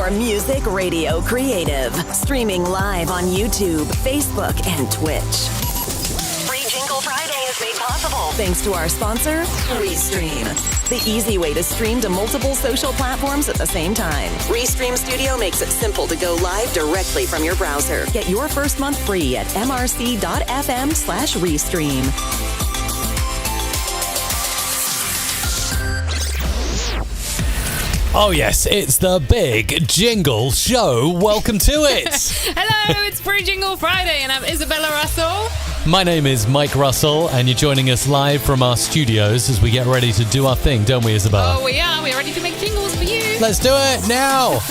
your music radio creative. Streaming live on YouTube, Facebook, and Twitch. Free Jingle Friday is made possible thanks to our sponsor, Restream. The easy way to stream to multiple social platforms at the same time. Restream Studio makes it simple to go live directly from your browser. Get your first month free at mrc.fm/restream. Oh yes, it's the big Jingle show. Welcome to it. Hello, it's Free Jingle Friday and I'm Isabella Russell. My name is Mike Russell and you're joining us live from our studios as we get ready to do our thing, don't we, Isabella? Oh, we are. We're ready to make jingles for you. Let's do it now.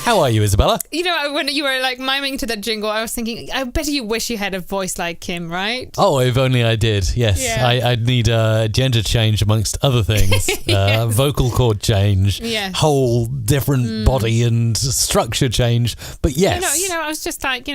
How are you, Isabella? You know, when you were like miming to that jingle, I was thinking, I bet you wish you had a voice like Kim, right? Oh, if only I did. Yes, Yeah. I'd need a gender change amongst other things. Yes. Vocal cord change, Yes. whole different body and structure change. But yes. You know, I was just like,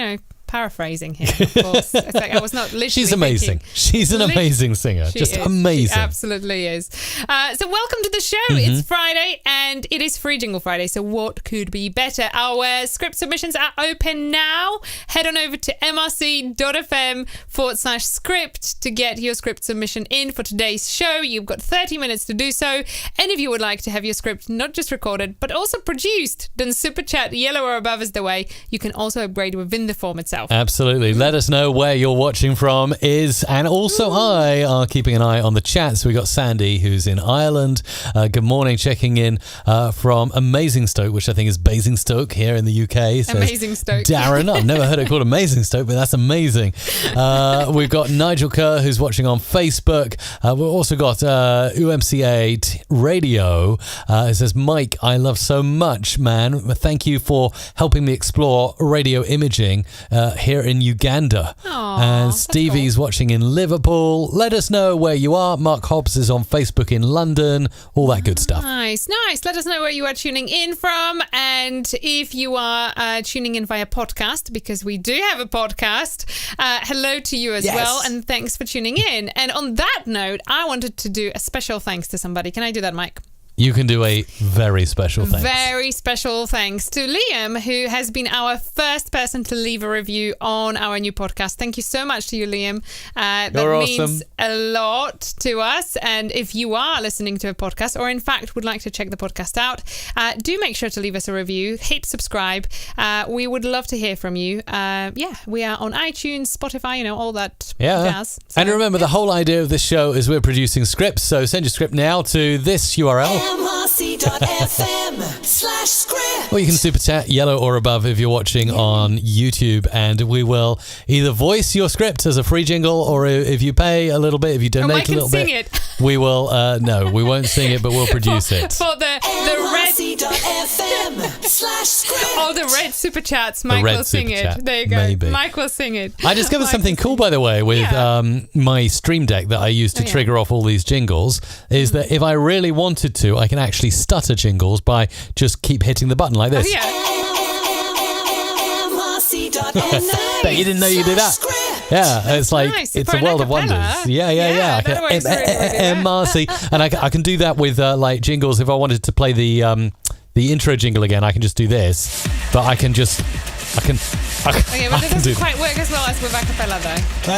paraphrasing here, of course. It's like I was not literally She's amazing. thinking, She's an amazing singer. She Just is. amazing. She absolutely is. So welcome to the show. It's Friday and it is Free Jingle Friday. So what could be better? Our script submissions are open now. Head on over to mrc.fm/script to get your script submission in for today's show. You've got 30 minutes to do so. And if you would like to have your script not just recorded, but also produced, then Super Chat yellow or above is the way. You can also upgrade within the form itself. Absolutely. Let us know where you're watching from and also I are keeping an eye on the chat. So we got Sandy, who's in Ireland. Good morning, checking in from Amazingstoke, which I think is Basingstoke here in the UK. Says Amazingstoke. Darren, I've never heard it called Amazingstoke, but that's amazing. We've got Nigel Kerr, who's watching on Facebook. We've also got UMCA Radio. It says, Mike, I love so much, man. Thank you for helping me explore radio imaging here in Uganda. Aww, and Stevie's watching in Liverpool. Let us know where you are. Mark Hobbs is on Facebook in London. All that good stuff. Nice. Let us know where you are tuning in from. And if you are tuning in via podcast, because we do have a podcast, hello to you as well. And thanks for tuning in. And on that note, I wanted to do a special thanks to somebody. Can I do that, Mike? You can do a very special thanks. Very special thanks to Liam, who has been our first person to leave a review on our new podcast. Thank you so much to you, Liam. That awesome. means a lot to us. And if you are listening to a podcast or in fact would like to check the podcast out, do make sure to leave us a review. Hit subscribe. We would love to hear from you. We are on iTunes, Spotify, all that jazz. So, and remember, the whole idea of this show is we're producing scripts. So send your script now to this URL. mrc.fm/script. Or you can super chat yellow or above if you're watching on YouTube, and we will either voice your script as a free jingle, or if you pay a little bit, if you donate a little bit, it. we will. No, we won't sing it, but we'll produce it. For the red mrc.fm/script. all the red super chats, Mike will sing it. There you go. Maybe. Mike will sing it. I discovered something cool, by the way, with my Stream Deck that I use to trigger off all these jingles, is that if I really wanted to, I can actually stutter jingles by just keep hitting the button like this. Bet you didn't know you did that. Yeah, it's like nice. it's For a world of acapella. wonders. Yeah. I that works really well. MRC, and I can do that with like jingles. If I wanted to play the intro jingle again, I can just do this. But I can just. Okay, but it doesn't quite work as well as with acapella, though.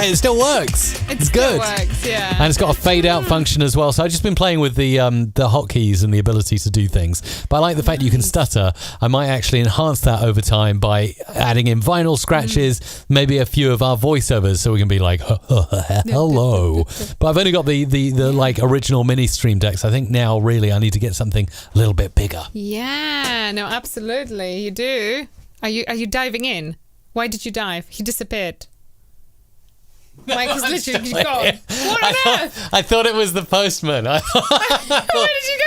It still works. It's still good. Works, yeah. And it's got a fade out function as well. So I've just been playing with the hotkeys and the ability to do things. But I like the fact that you can stutter. I might actually enhance that over time by adding in vinyl scratches, maybe a few of our voiceovers, so we can be like, hello. But I've only got the like original mini Stream Decks. I think now really I need to get something a little bit bigger. Yeah, no, absolutely, you do. Are you diving in? Why did you dive? He disappeared. Mike is literally gone. What on earth? I thought it was the postman. Where did you go?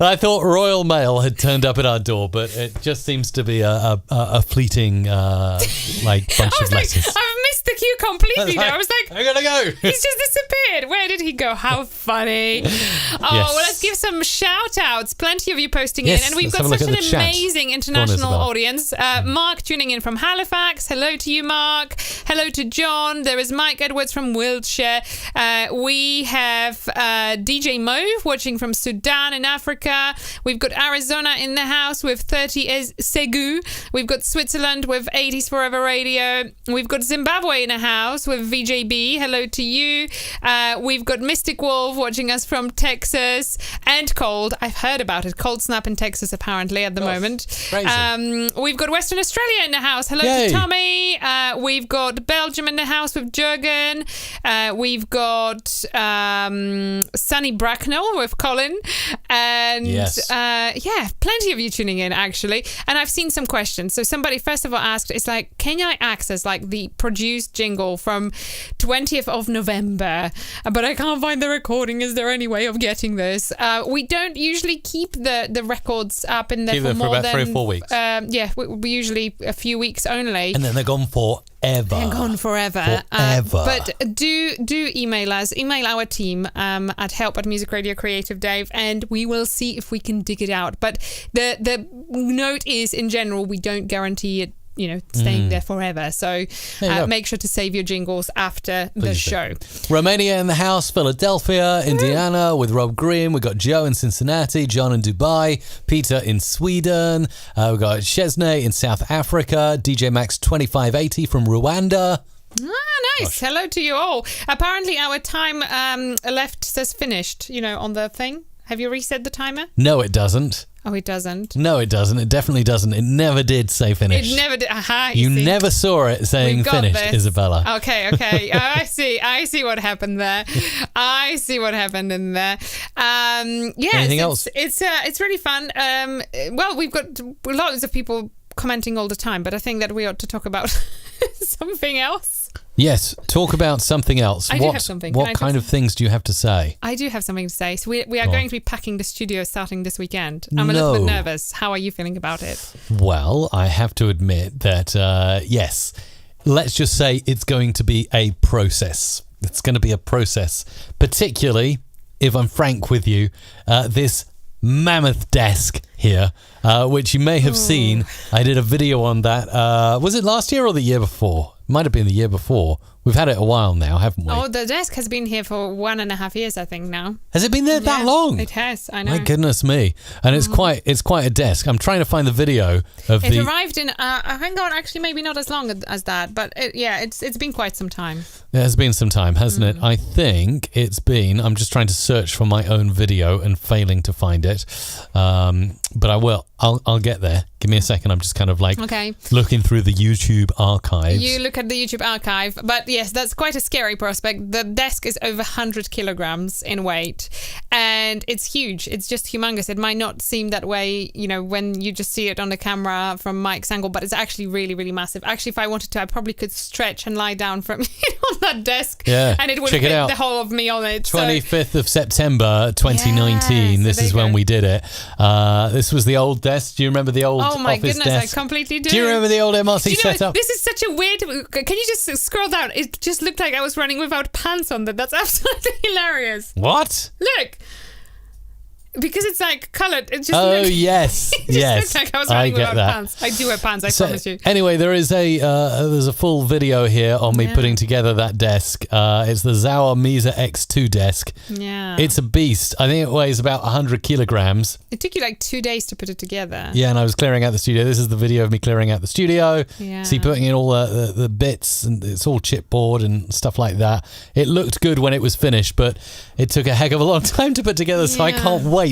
I thought Royal Mail had turned up at our door, but it just seems to be a fleeting bunch of letters. I've missed the cue completely now. I was like, I gotta go. He's just disappeared. Where did he go? How funny. Well, let's give some shout outs. Plenty of you posting in. And we've got such an amazing international audience. Mark tuning in from Halifax. Hello to you, Mark. Hello to John. There is Mike Edwards from Wiltshire. We have DJ Mo watching from Sudan in Africa. We've got Arizona in the house with 30 Segu. We've got Switzerland with 80s Forever Radio. We've got Zimbabwe in the house with VJB. Hello to you. We've got Mystic Wolf watching us from Texas. And cold. I've heard about it. Cold snap in Texas apparently at the moment. Crazy. We've got Western Australia in the house. Hello to Tommy. We've got Belgium in the house with Jurgen. We've got Sunny Bracknell with Colin. And plenty of you tuning in actually. And I've seen some questions. So somebody first of all asked, it's like, can I access like the produced jingle from 20th of November? But I can't find the recording. Is there any way of getting this? We don't usually keep the records up in there for more about than 3 or 4 weeks. We usually a few weeks only. And then they're gone forever. They're gone forever. But do email us. Email our team at help@musicradiocreative.dave, and we will see if we can dig it out. But the note is, in general, we don't guarantee it, staying there forever. So make sure to save your jingles after the show. Romania in the house, Philadelphia, Indiana with Rob Green. We've got Joe in Cincinnati, John in Dubai, Peter in Sweden. We've got Chesney in South Africa, DJ Max 2580 from Rwanda. Nice. Hello to you all. Apparently our time left says finished, on the thing. Have you reset the timer? No, it doesn't. Oh, it doesn't? No, it doesn't. It definitely doesn't. It never did say finish. It never did. Aha, you never saw it saying finished, this. Isabella. Okay. I see what happened there. I see what happened in there. Anything else? It's really fun. Well, we've got lots of people commenting all the time, but I think that we ought to talk about something else. Yes, talk about something else. I do have something. What kind of things do you have to say? I do have something to say. So we are going to be packing the studio starting this weekend. I'm a little bit nervous. How are you feeling about it? Well, I have to admit that, yes, let's just say it's going to be a process. It's going to be a process, particularly, if I'm frank with you, this mammoth desk here, which you may have seen. I did a video on that. Was it last year or the year before? Might have been the year before. We've had it a while now, haven't we? Oh, the desk has been here for 1.5 years, I think now. Has it been there that long? It has, I know. My goodness me. And it's quite a desk. I'm trying to find the video of it arrived in, hang on, actually maybe not as long as that, but it's been quite some time. It has been some time, hasn't it? I think it's been, I'm just trying to search for my own video and failing to find it. But I will. I'll get there. Give me a second. I'm just kind of looking through the YouTube archives. You look at the YouTube archive. But yes, that's quite a scary prospect. The desk is over 100 kilograms in weight. And it's huge. It's just humongous. It might not seem that way, when you just see it on the camera from Mike's angle, but it's actually really, really massive. Actually, if I wanted to, I probably could stretch and lie down from on that desk. Yeah. And it would fit the whole of me on it. 25th of September 2019. This is when we did it. This was the old desk. Do you remember the old office desk? Oh my goodness, I completely do. Do you remember the old MRT setup? This is such a weird... Can you just scroll down? It just looked like I was running without pants on that. That's absolutely hilarious. What? Look. Because it's coloured. It just yes. looks like I was running without pants. I do have pants, I promise you. Anyway, there's a full video here on me putting together that desk. It's the Zauer Mesa X2 desk. Yeah. It's a beast. I think it weighs about 100 kilograms. It took you 2 days to put it together. Yeah, and I was clearing out the studio. This is the video of me clearing out the studio. Yeah. See, putting in all the bits, and it's all chipboard and stuff like that. It looked good when it was finished, but it took a heck of a long time to put together, so I can't wait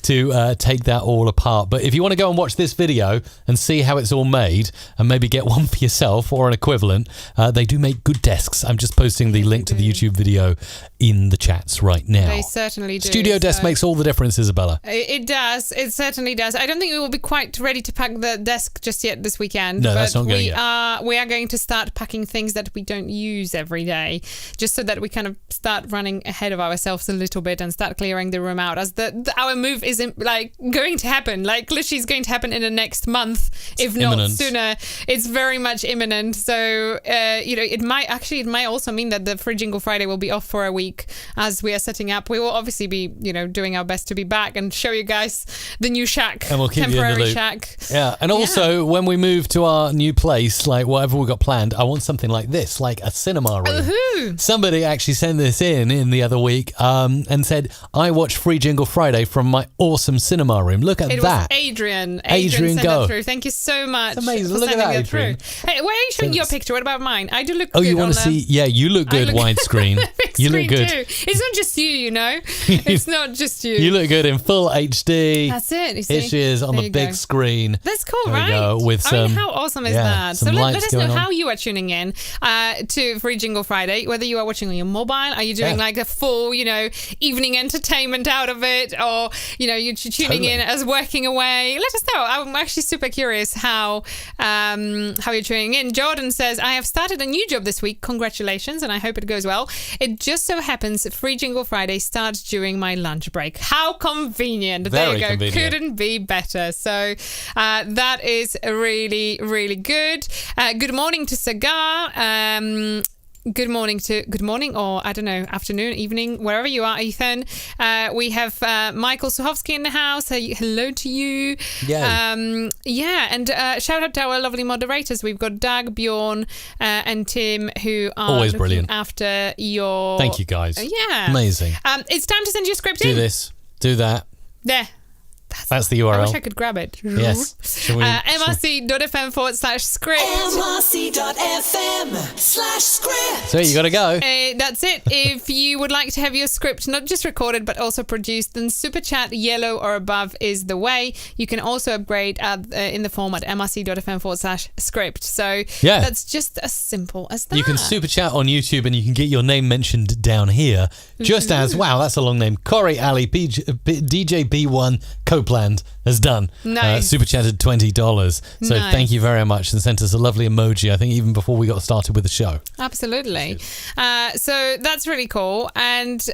to take that all apart. But if you want to go and watch this video and see how it's all made and maybe get one for yourself or an equivalent, they do make good desks. I'm just posting the link to the YouTube video in the chats right now. They certainly do. Studio desk makes all the difference, Isabella. It does. It certainly does. I don't think we will be quite ready to pack the desk just yet this weekend. No, that's not going yet. We are going to start packing things that we don't use every day, just so that we kind of start running ahead of ourselves a little bit and start clearing the room out. As our move is going to happen. Like literally, it's going to happen in the next month, if not sooner. It's very much imminent. So it might also mean that the Free Jingle Friday will be off for a week as we are setting up. We will obviously be doing our best to be back and show you guys the new shack, and we'll keep temporary you in the loop. shack. Yeah, and also when we move to our new place, like whatever we got planned, I want something like this, like a cinema room. Woohoo! Somebody actually sent this in the other week and said, I watch Free Jingle Friday from my awesome cinema room. Look at It that. was Adrian. Adrian, sent go. that through. Thank you so much. It's amazing. For Look at sending that, Adrian. through. Hey, why are you showing your picture? What about mine? I do look Oh, good. you want to see? Yeah, you look good widescreen. You look good. Too. It's not just you, It's not just you. You look good in full HD. That's it. You see? Here she is on There the you big go. screen. That's cool, There we right? go, with how awesome is that? So some let lights us know going on. how you are tuning in to Free Jingle Friday, whether you are watching on your mobile, are you doing like a full, evening entertainment out of it, or, you're tuning in as working away. Let us know. I'm actually super curious how you're tuning in. Jordan says, I have started a new job this week. Congratulations, and I hope it goes well. It just so happens Free Jingle Friday starts during my lunch break. How convenient. Very there you go. convenient. Couldn't be better. So that is really, really good. Good morning to Sagar. Good morning, or I don't know, afternoon, evening, wherever you are, Ethan. We have Michael Suhovsky in the house. Hello to you. Yay. And shout out to our lovely moderators. We've got Doug, Bjorn, and Tim, who are Always looking brilliant. after your... Thank you, guys. Yeah. Amazing. It's time to send your script Do in. this. Do that. There. That's the URL. I wish I could grab it. Yes. mrc.fm/script. mrc.fm/script. So you got to go. That's it. If you would like to have your script not just recorded but also produced, then Super Chat yellow or above is the way. You can also upgrade in the form at mrc.fm/script. So that's just as simple as that. You can super chat on YouTube and you can get your name mentioned down here. Just as, wow, that's a long name, Corey Ali, DJ B1 Copeland has done. Nice. Super chatted $20. So Nice. thank you very much, and sent us a lovely emoji, I think even before we got started with the show. Absolutely. So that's really cool. And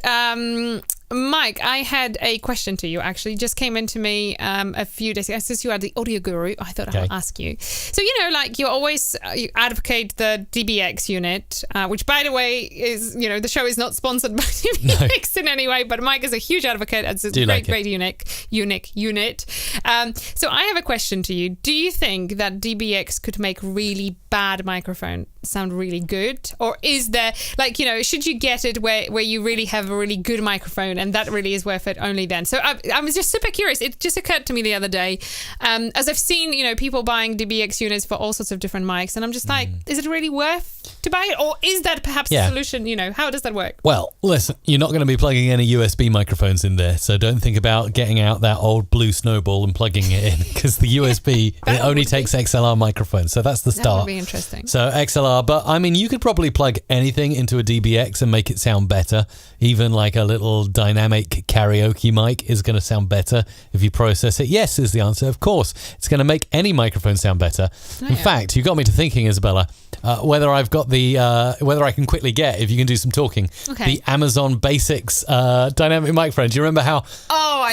Mike, I had a question to you, actually. Just came into me a few days ago. Since you are the audio guru, I thought I'll ask you. So, you always you advocate the DBX unit, which, by the way, is, the show is not sponsored by DBX in any way, but Mike is a huge advocate. It's a great unique unit. So I have a question to you. Do you think that DBX could make really bad microphone sound really good? Or is there, should you get it where you really have a really good microphone and that really is worth it only then? So I was just super curious. It just occurred to me the other day, as I've seen, people buying DBX units for all sorts of different mics, and I'm just like, is it really worth to buy it? Or is that perhaps the solution? How does that work? Well, listen, you're not going to be plugging any USB microphones in there, so don't think about getting out that old blue snowball and plugging it in, because the USB, it only takes XLR microphones, so that's the start. That would be interesting. So XLR, but I mean, you could probably plug anything into a DBX and make it sound better. Even like a little dynamic karaoke mic is going to sound better if you process it. Yes, is the answer. Of course, it's going to make any microphone sound better. In fact, you got me to thinking, Isabella, whether I've got whether I can quickly get, if you can do some talking, the Amazon Basics dynamic microphone. Do you remember how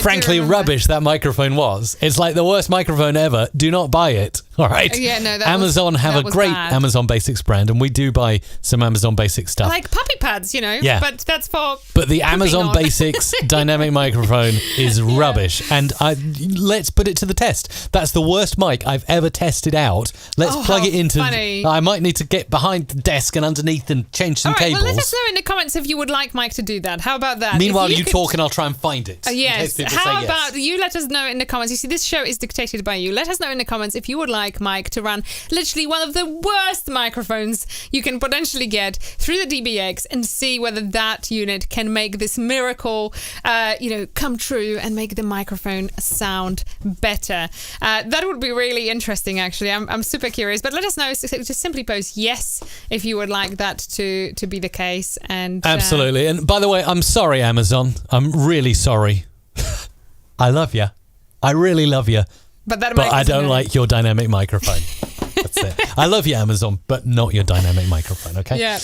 frankly rubbish that microphone was? It's like the worst microphone ever. Do not buy it. All right. Yeah, no, Amazon have a great Amazon Basics brand, and we do buy some Amazon Basics stuff. Like puppy pads, Yeah. But that's for. But the Amazon Basics dynamic microphone is rubbish, and let's put it to the test. That's the worst mic I've ever tested out. Let's plug it into. Funny. I might need to get behind the desk and underneath and change some cables. Well, let us know in the comments if you would like Mike to do that. How about that? Meanwhile, you talk and I'll try and find it. Yes. How about you let us know in the comments? You see, this show is dictated by you. Let us know in the comments if you would like Mike to run literally one of the worst microphones you can potentially get through the DBX, and see whether that unit can make this miracle, come true and make the microphone sound better. That would be really interesting, actually. I'm super curious. But let us know. Just simply post yes if you would like that to be the case. And absolutely. And by the way, I'm sorry, Amazon. I'm really sorry. I love you. I really love you. But I don't like your dynamic microphone. That's it. I love you, Amazon, but not your dynamic microphone, okay? Yeah.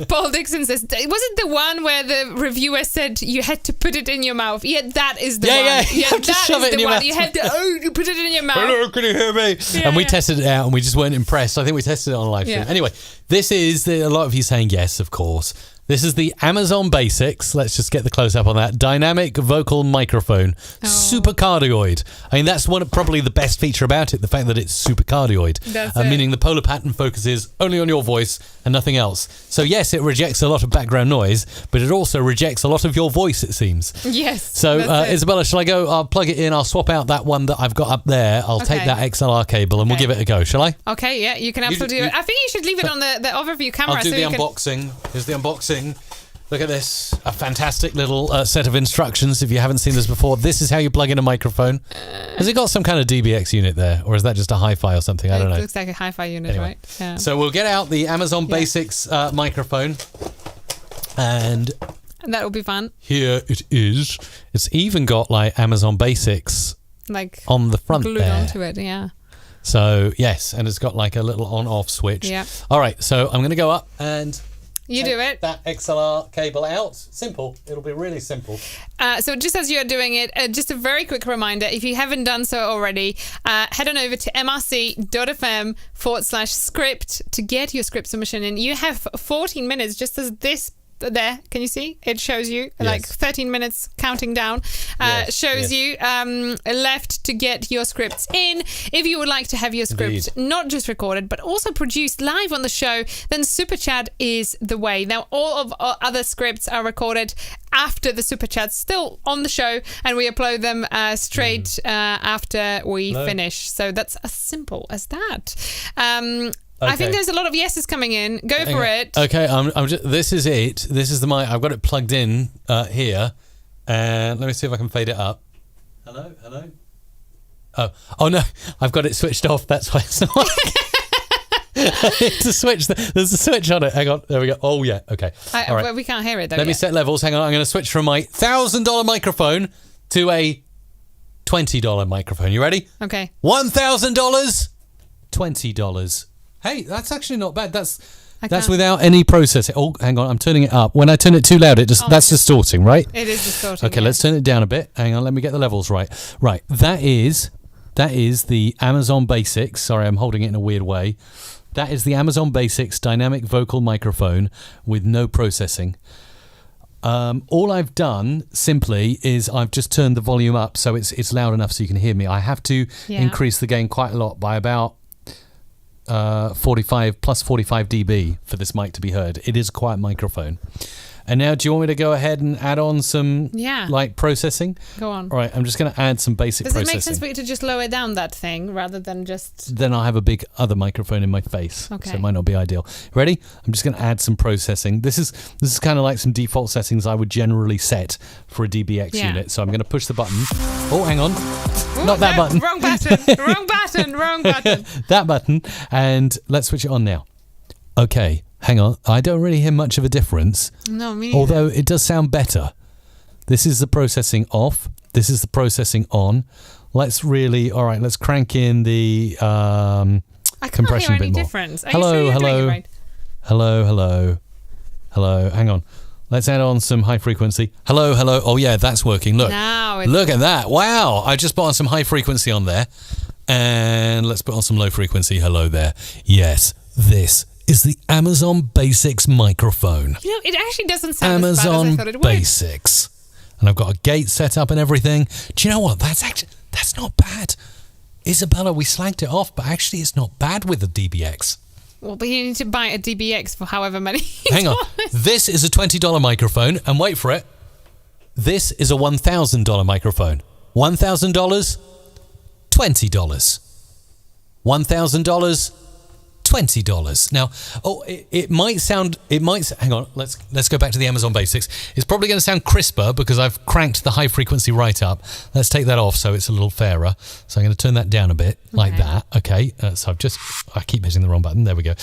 Paul Dixon says, was it the one where the reviewer said you had to put it in your mouth? Yeah, that is the one. Yeah, you have to shove it in your mouth. You had to, you put it in your mouth. Hello, can you hear me? Yeah, and we tested it out and we just weren't impressed. I think we tested it on live stream. Yeah. Anyway, this is a lot of you saying yes, of course. This is the Amazon Basics. Let's just get the close up on that. Dynamic vocal microphone. Super cardioid. I mean, that's probably the best feature about it, the fact that it's super cardioid. That's it. Meaning the polar pattern focuses only on your voice and nothing else. So yes, it rejects a lot of background noise, but it also rejects a lot of your voice, it seems. Yes. So, Isabella, shall I go? I'll plug it in. I'll swap out that one that I've got up there. I'll take that XLR cable and we'll give it a go, shall I? Okay, yeah, you can absolutely do it. I think you should leave it on the overview camera. I'll do the unboxing. Here's the unboxing. Look at this. A fantastic little set of instructions if you haven't seen this before. This is how you plug in a microphone. Has it got some kind of DBX unit there? Or is that just a hi-fi or something? I don't know. It looks like a hi-fi unit, anyway, right? Yeah. So we'll get out the Amazon Basics microphone. And that will be fun. Here it is. It's even got like Amazon Basics like on the front glued there. onto it, yeah. So, yes, and it's got like a little on-off switch. Yeah. All right, so I'm going to go up and... You do it. That XLR cable out. Simple. It'll be really simple. So just as you're doing it, just a very quick reminder, if you haven't done so already, head on over to mrc.fm/script to get your script submission in. You have 14 minutes, just as this there. Can you see? It shows you like 13 minutes counting down. Shows you left to get your scripts in. If you would like to have your script not just recorded but also produced live on the show, then Super Chat is the way. Now all of our other scripts are recorded after the Super Chat's still on the show, and we upload them straight after we finish. So that's as simple as that. I think there's a lot of yeses coming in. Go for it. Okay, I'm just, this is it. This is the mic. I've got it plugged in here. And let me see if I can fade it up. Hello? Oh no, I've got it switched off. That's why it's not working. To switch, there's a switch on it. Hang on, there we go. Oh yeah, okay. All right. Well, we can't hear it though. Let me set levels. Hang on, I'm going to switch from my $1,000 microphone to a $20 microphone. You ready? Okay. $1,000, $20. Hey, that's actually not bad. That's without any processing. Oh, hang on, I'm turning it up. When I turn it too loud, that's distorting, right? It is distorting. Okay, let's turn it down a bit. Hang on, let me get the levels right. Right, that is the Amazon Basics. Sorry, I'm holding it in a weird way. That is the Amazon Basics dynamic vocal microphone with no processing. All I've done simply is I've just turned the volume up so it's loud enough so you can hear me. I have to increase the gain quite a lot by about 45 dB for this mic to be heard. It is a quiet microphone. And now, do you want me to go ahead and add on some like processing? Go on. All right, I'm just going to add some basic processing. Does it make sense for you to just lower down that thing rather than just... Then I'll have a big other microphone in my face, so it might not be ideal. Ready? I'm just going to add some processing. This is kind of like some default settings I would generally set for a DBX unit. So I'm going to push the button. Oh, hang on. Ooh, not that button. Wrong button. Wrong button. Wrong button. That button. And let's switch it on now. Okay. Hang on, I don't really hear much of a difference. No, me neither. Although it does sound better. This is the processing off. This is the processing on. Let's crank in the compression a bit more. Difference. Are hello, you sure you're hello, doing it right? hello. Hang on. Let's add on some high frequency. Hello. Oh yeah, that's working. Look, look at that. Wow, I just put on some high frequency on there, and let's put on some low frequency. Hello there. Yes, this is the Amazon Basics microphone. You know, it actually doesn't sound as bad as I thought it would. Basics. And I've got a gate set up and everything. Do you know what? That's not bad. Isabella, we slagged it off, but actually it's not bad with the DBX. Well, but you need to buy a DBX for however many. Hang on. This is a $20 microphone, and wait for it. This is a $1,000 microphone. $1,000, $20. $1,000, $20. Now, it might hang on, let's go back to the Amazon Basics. It's probably going to sound crisper because I've cranked the high frequency right up. Let's take that off so it's a little fairer. So I'm going to turn that down a bit like that. Okay. So I keep hitting the wrong button. There we go.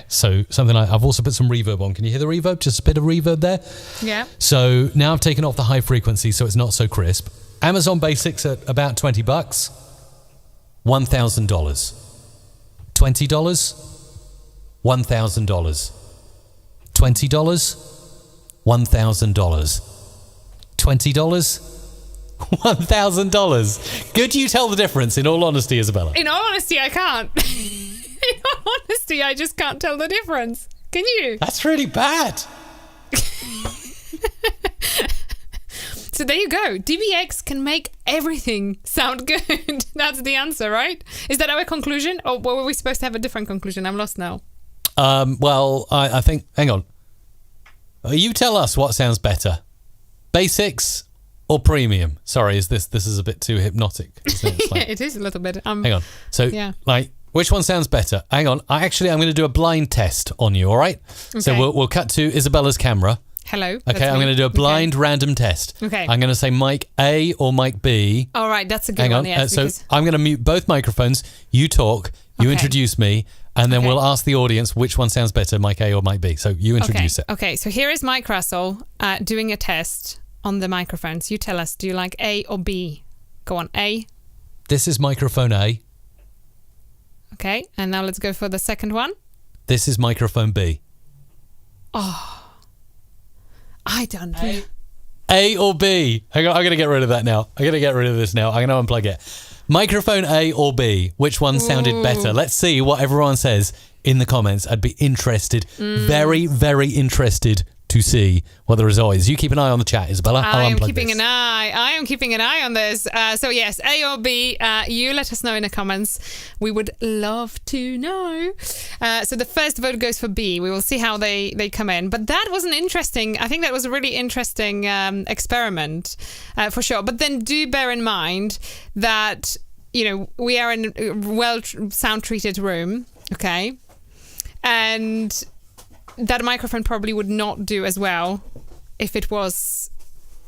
So something I've also put some reverb on. Can you hear the reverb? Just a bit of reverb there. Yeah. So now I've taken off the high frequency so it's not so crisp. Amazon Basics at about $20. $1,000. $20, $1,000. $20, $1,000. $20, $1,000. Could you tell the difference, in all honesty, Isabella? In all honesty, I can't. In all honesty, I just can't tell the difference. Can you? That's really bad. So there you go. DBX can make everything sound good. That's the answer, right? Is that our conclusion? Or were we supposed to have a different conclusion? I'm lost now. Well, I think... Hang on. You tell us what sounds better. Basics or premium? Sorry, this is a bit too hypnotic, isn't it? It's like, Yeah, it is a little bit. hang on. So, Yeah. which one sounds better? Hang on. I'm going to do a blind test on you, all right? So Okay. we'll cut to Isabella's camera. Hello. Okay, I'm going to do a blind random test. Okay. I'm going to say mic A or mic B. All right, that's a good Hang one. on. Yes, So because- I'm going to mute both microphones. You talk. You Okay. introduce me. And then Okay. we'll ask the audience which one sounds better, mic A or mic B. So you introduce it. Okay, so here is Mike Russell doing a test on the microphones. You tell us, do you like A or B? Go on, A. This is microphone A. Okay, and now let's go for the second one. This is microphone B. I don't know. A or B? Hang on, I'm going to get rid of that now. I'm going to get rid of this now. I'm going to unplug it. Microphone A or B? Which one sounded better? Let's see what everyone says in the comments. I'd be interested, very, very interested to see what the result is. You keep an eye on the chat, Isabella. I I'll am unplug keeping this. an eye. I am keeping an eye on this. So yes, A or B. You let us know in the comments. We would love to know. So the first vote goes for B. We will see how they come in. But that was an interesting. I think that was a really interesting experiment for sure. But then do bear in mind that we are in a well sound treated room. Okay, and that microphone probably would not do as well if it was,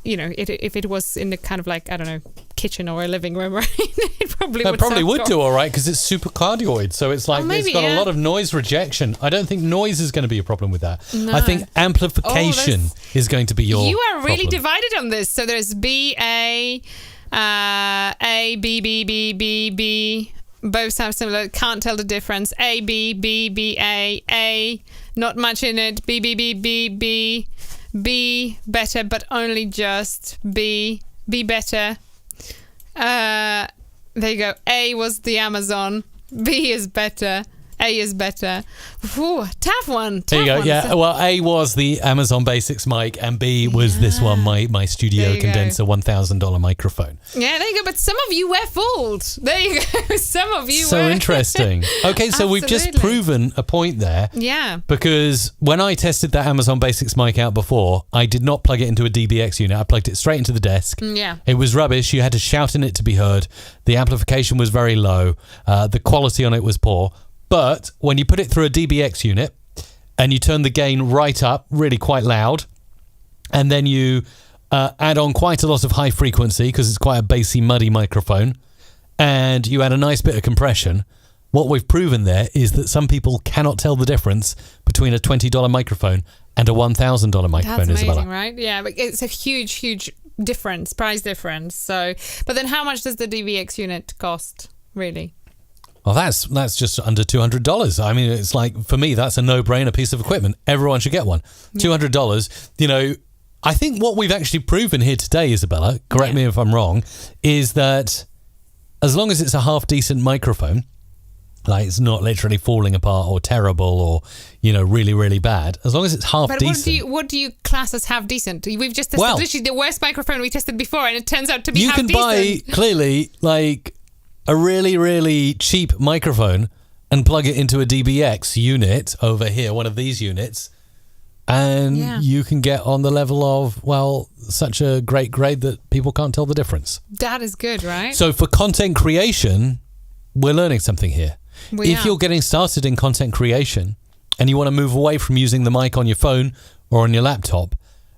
if it was in the kind of like, I don't know, kitchen or a living room, right? It probably would do all right because it's super cardioid. So it's like it's got a lot of noise rejection. I don't think noise is going to be a problem with that. No. I think amplification is going to be your You are really problem. divided on this. So there's B, A, B, B, B, B, B. Both sound similar. Can't tell the difference. A, B, B, B, A. Not much in it. B, B, B, B, B. B, better, but only just. B better. There you go. A was the Amazon. B is better. A is better. Ooh, tough one. There you go. Tough one. Yeah. Well, A was the Amazon Basics mic, and B was this one, my studio There you condenser $1,000 microphone. Yeah, there you go. But some of you were fooled. There you go. Some of you So were. interesting. Okay, so we've just Absolutely. proven a point there. Yeah. Because when I tested that Amazon Basics mic out before, I did not plug it into a DBX unit. I plugged it straight into the desk. Yeah. It was rubbish. You had to shout in it to be heard. The amplification was very low. The quality on it was poor. But when you put it through a DBX unit and you turn the gain right up, really quite loud, and then you add on quite a lot of high frequency because it's quite a bassy, muddy microphone, and you add a nice bit of compression, what we've proven there is that some people cannot tell the difference between a $20 microphone and a $1,000 microphone, That's amazing, Isabella. right? Yeah, but it's a huge, huge difference, price difference. So, but then how much does the DVX unit cost, really? Well, that's just under $200. I mean, it's like, for me, that's a no-brainer piece of equipment. Everyone should get one. $200. I think what we've actually proven here today, Isabella, correct me if I'm wrong, is that as long as it's a half-decent microphone, like it's not literally falling apart or terrible or, really, really bad, as long as it's half-decent. But what do you class as half decent? We've just tested literally the worst microphone we tested before, and it turns out to be half decent. You can buy, clearly, like a really, really cheap microphone and plug it into a DBX unit over here, one of these units, and you can get on the level of, such a great grade that people can't tell the difference. That is good, right? So for content creation, we're learning something here. If you're getting started in content creation and you want to move away from using the mic on your phone or on your laptop,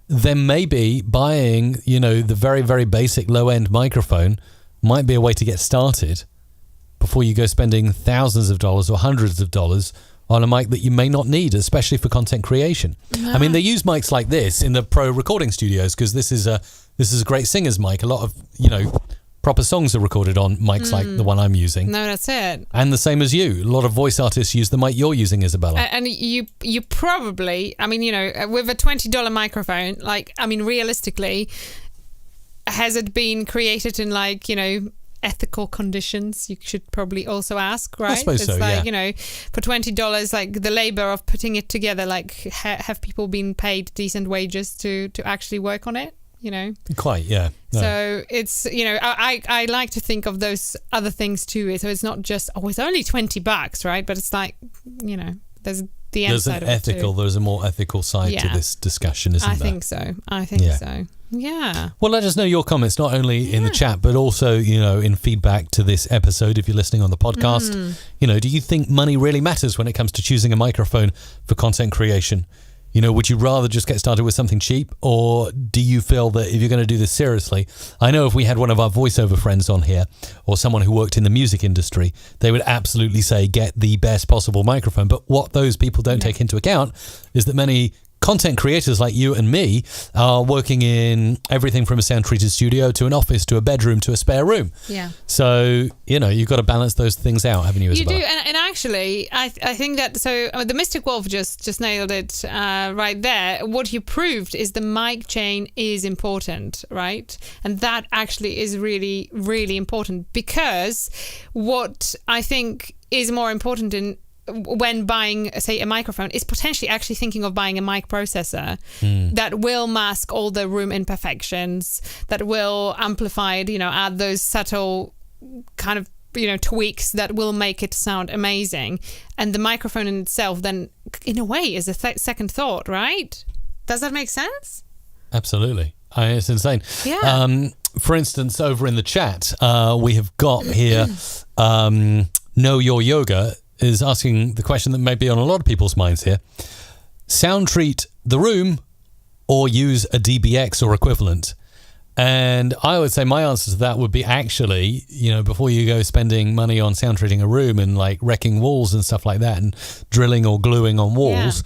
then maybe buying, the very, very basic low-end microphone might be a way to get started before you go spending thousands of dollars or hundreds of dollars on a mic that you may not need, especially for content creation. I mean, they use mics like this in the pro recording studios because this is a great singer's mic. A lot of, proper songs are recorded on mics like the one I'm using. No, that's it. And the same as you. A lot of voice artists use the mic you're using, Isabella. And you probably, I mean, with a $20 microphone, realistically, has it been created in ethical conditions? You should probably also ask, right? I suppose so, yeah. For $20, like the labor of putting it together, have people been paid decent wages to actually work on it? Quite, yeah. No. So it's, I like to think of those other things too. So it's not just, it's only $20, right? But it's there's the end side of it too. There's a more ethical side to this discussion, isn't there? I think so. Yeah. Well, let us know your comments, not only in the chat, but also, in feedback to this episode if you're listening on the podcast. Do you think money really matters when it comes to choosing a microphone for content creation? Would you rather just get started with something cheap, or do you feel that if you're going to do this seriously, I know if we had one of our voiceover friends on here or someone who worked in the music industry, they would absolutely say get the best possible microphone. But what those people don't take into account is that many content creators like you and me are working in everything from a sound-treated studio to an office to a bedroom to a spare room. Yeah. So, you've got to balance those things out, haven't you, Isabella? You do. And actually, I think that, the Mystic Wolf just nailed it right there. What you proved is the mic chain is important, right? And that actually is really, really important, because what I think is more important when buying, say, a microphone is potentially actually thinking of buying a mic processor that will mask all the room imperfections, that will amplify it, add those subtle kind of, tweaks that will make it sound amazing. And the microphone in itself then, in a way, is a second thought, right? Does that make sense? Absolutely. It's insane. Yeah. For instance, over in the chat, we have got here, Know Your Yoga is asking the question that may be on a lot of people's minds here. Sound treat the room or use a DBX or equivalent? And I would say my answer to that would be actually, before you go spending money on sound treating a room and wrecking walls and stuff like that and drilling or gluing on walls,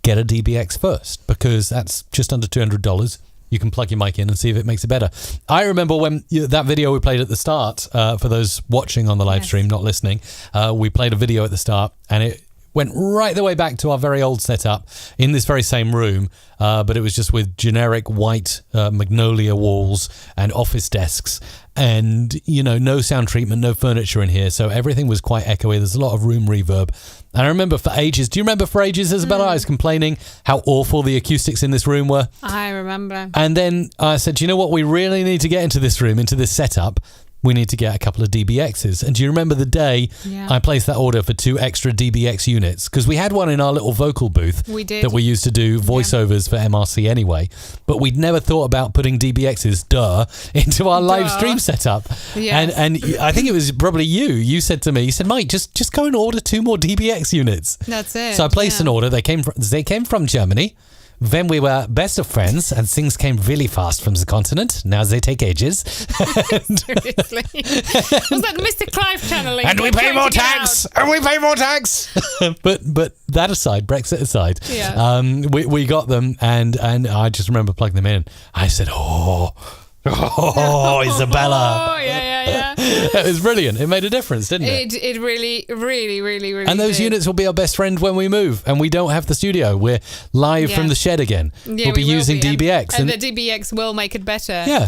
get a DBX first, because that's just under $200. You can plug your mic in and see if it makes it better. I remember when that video we played at the start, for those watching on the live stream, not listening, we played a video at the start and it went right the way back to our very old setup in this very same room, but it was just with generic white magnolia walls and office desks and, no sound treatment, no furniture in here. So everything was quite echoey. There's a lot of room reverb. And I remember for ages, do you remember for ages, Isabella, I was complaining how awful the acoustics in this room were? I remember. And then I said, do you know what? We really need to get into this room, into this setup. We need to get a couple of DBXs. And do you remember the day I placed that order for 2 extra DBX units? Because we had one in our little vocal booth that we used to do voiceovers for MRC anyway. But we'd never thought about putting DBXs, into our live stream setup. Yes. And I think it was probably you. You said to me, Mike, just go and order 2 more DBX units. That's it. So I placed an order. They came from Germany. Then we were best of friends and things came really fast from the continent. Now they take ages. Seriously. Was that Mr. Clive channeling? And we pay more tax! And we pay more tax! But that aside, Brexit aside, we got them and I just remember plugging them in. I said, oh, Isabella. Oh, yeah. It was brilliant. It made a difference, didn't it? It really, really, really, really And those did. units will be our best friend when we move and we don't have the studio. We're live from the shed again. Yeah, we'll be using DBX. And the DBX will make it better. Yeah.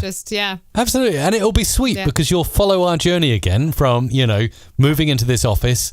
Absolutely. And it'll be sweet because you'll follow our journey again from, moving into this office,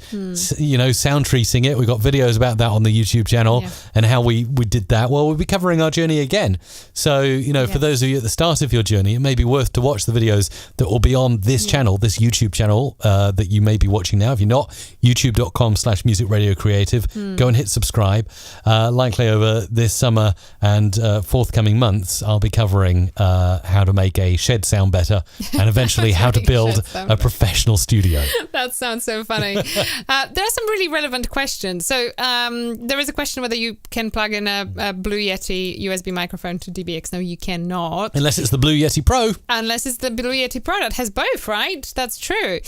sound treating it. We've got videos about that on the YouTube channel and how we did that. Well, we'll be covering our journey again. So, for those of you at the start of your journey, it may be worth to watch the videos that will be on this channel, this YouTube channel that you may be watching now. If you're not, youtube.com/musicradiocreative. Go and hit subscribe. Likely over this summer and forthcoming months, I'll be covering how to make a shed sound better and eventually how to build a professional studio. That sounds so funny. There are some really relevant questions. So there is a question whether you can plug in a Blue Yeti USB microphone to DBX. No, you cannot. Unless it's the Blue Yeti Pro. Unless it's the Blue Yeti Pro that has both, right? That's true.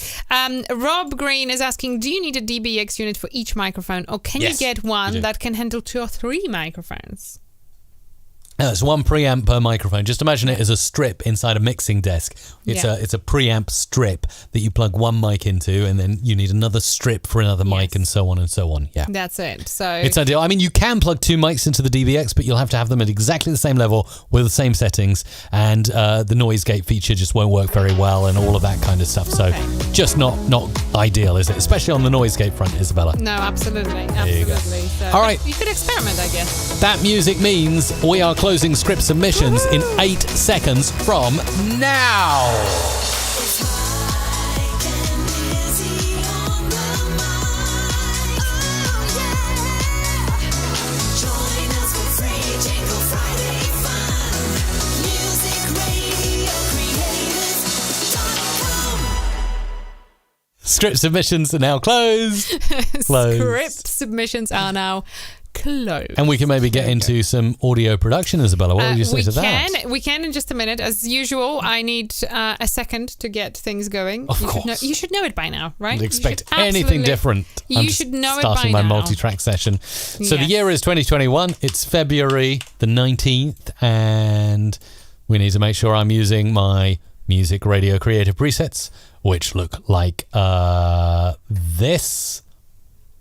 Rob Green is asking, do you need a DBX unit for each microphone or can you get one that can handle 2 or 3 microphones? It's one preamp per microphone. Just imagine it as a strip inside a mixing desk. It's a preamp strip that you plug one mic into, and then you need another strip for another mic, and so on and so on. Yeah, that's it. So it's ideal. I mean, you can plug two mics into the DVX, but you'll have to have them at exactly the same level with the same settings, and the noise gate feature just won't work very well, and all of that kind of stuff. So just not ideal, is it? Especially on the noise gate front, Isabella. No, absolutely. So all right, you could experiment, I guess. That music means we are closing script submissions in 8 seconds from now. Script submissions are now closed. Script submissions are now closed. And we can maybe get into some audio production, Isabella. What would you say to that? We can in just a minute. As usual, I need a second to get things going. Of course. You should know it by now, right? I'd expect anything different. You should know it by now. Starting my multi-track session. So the year is 2021. It's February the 19th, and we need to make sure I'm using my Music Radio Creative presets, which look like this.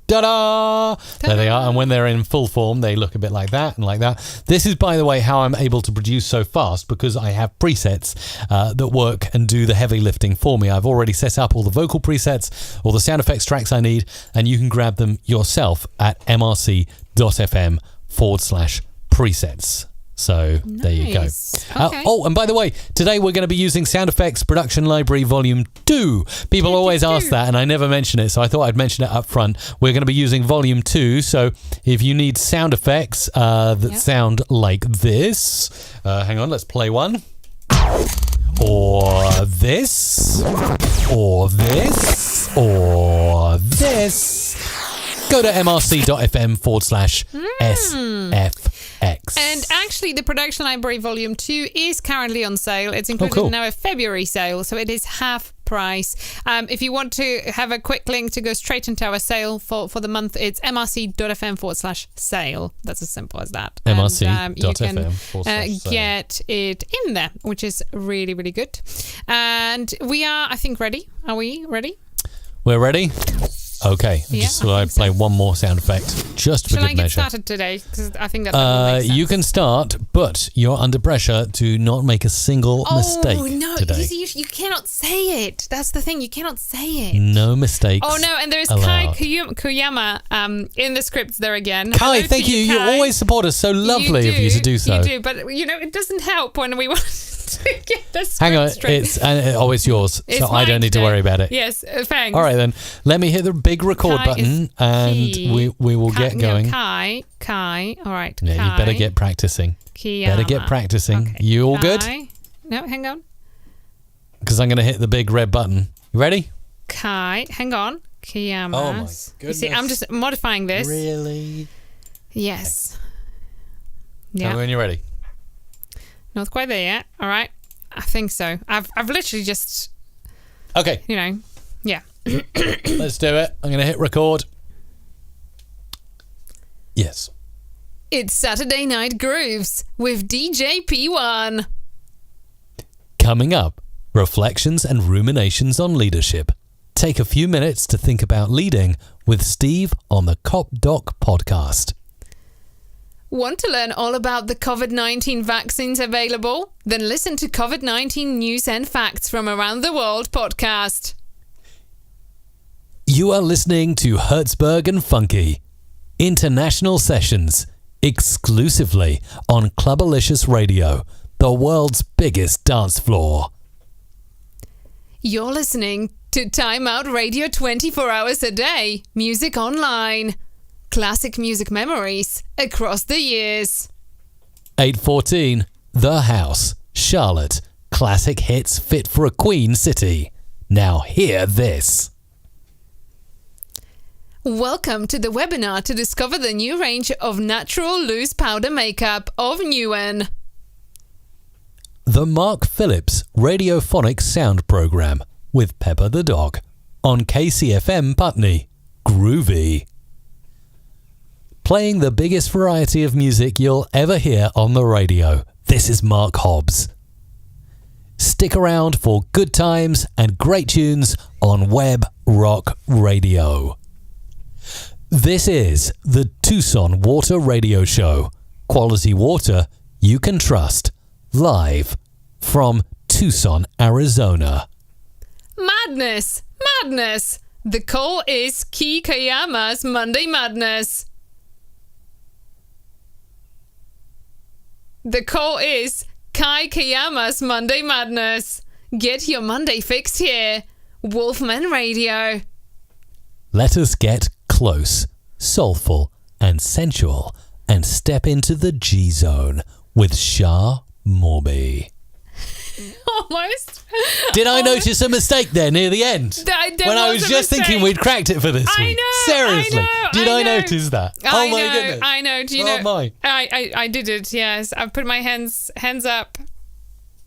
Ta-da! There they are. And when they're in full form, they look a bit like that and like that. This is, by the way, how I'm able to produce so fast, because I have presets that work and do the heavy lifting for me. I've already set up all the vocal presets, all the sound effects tracks I need, and you can grab them yourself at mrc.fm/presets. So there you go. Okay. And by the way, today we're going to be using Sound Effects Production Library Volume 2. People always ask that, and I never mention it, so I thought I'd mention it up front. We're going to be using Volume 2, so if you need sound effects that sound like this, hang on, let's play one. Or this, or this, or this. Go to mrc.fm/SFX. And actually, the Production Library Volume 2 is currently on sale. It's included in our February sale, so it is half price. If you want to have a quick link to go straight into our sale for the month, it's mrc.fm/sale. That's as simple as that. mrc.fm/sale. You can get it in there, which is really, really good. And we are, I think, ready. Are we ready? We're ready? Okay, I play one more sound effect, just for good measure. Shall I get started today? Because I think that you can start, but you're under pressure to not make a single mistake today. You cannot say it. That's the thing. You cannot say it. No mistakes. Oh no, and there's Kai Kuyama in the scripts there again. Kai, thank you. You always support us. So lovely of you to do so. You do, but it doesn't help when we want to get the script Hang on, straight. it's yours, so I don't need to worry about it. Yes, thanks. All right then, let me hit the big record button, and we will get going. Kai. All right. Yeah, Kai. you better get practicing. Better get practicing. Okay. You all good? No, hang on. Because I'm going to hit the big red button. You ready? Kai, hang on. Kiyama. Oh my goodness. You see, I'm just modifying this. Really? Yes. Okay. Yeah. Tell me when you're ready. Not quite there yet. All right. I think so. I've literally just. Okay. Yeah. Let's do it. I'm going to hit record. Yes. It's Saturday Night Grooves with DJ P1. Coming up, reflections and ruminations on leadership. Take a few minutes to think about leading with Steve on the Cop Doc podcast. Want to learn all about the COVID-19 vaccines available? Then listen to COVID-19 News and Facts from Around the World podcast. You are listening to Hertzberg and Funky, international sessions, exclusively on Clubalicious Radio, the world's biggest dance floor. You're listening to Time Out Radio 24 hours a day, music online. Classic music memories across the years. 8:14, The House, Charlotte. Classic hits fit for a queen city. Now hear this. Welcome to the webinar to discover the new range of natural loose powder makeup of Newen. The Mark Phillips Radiophonic Sound Program with Pepper the Dog on KCFM Putney. Groovy. playing the biggest variety of music you'll ever hear on the radio. This is Mark Hobbs. Stick around for good times and great tunes on Web Rock Radio. This is the Tucson Water Radio Show. Quality water you can trust. Live from Tucson, Arizona. Madness! Madness! The call is Ki Kayama's Monday Madness. The call is Kai Kayama's Monday Madness. Get your Monday fix here. Wolfman Radio. Let us get close, soulful, and sensual, and step into the G-Zone with Shah Morby. Almost. Did I notice a mistake there near the end? When I was just thinking we'd cracked it for this week. Seriously. Did I notice that? Oh my goodness. I know. Do you know? My. I did it, yes. I put my hands up.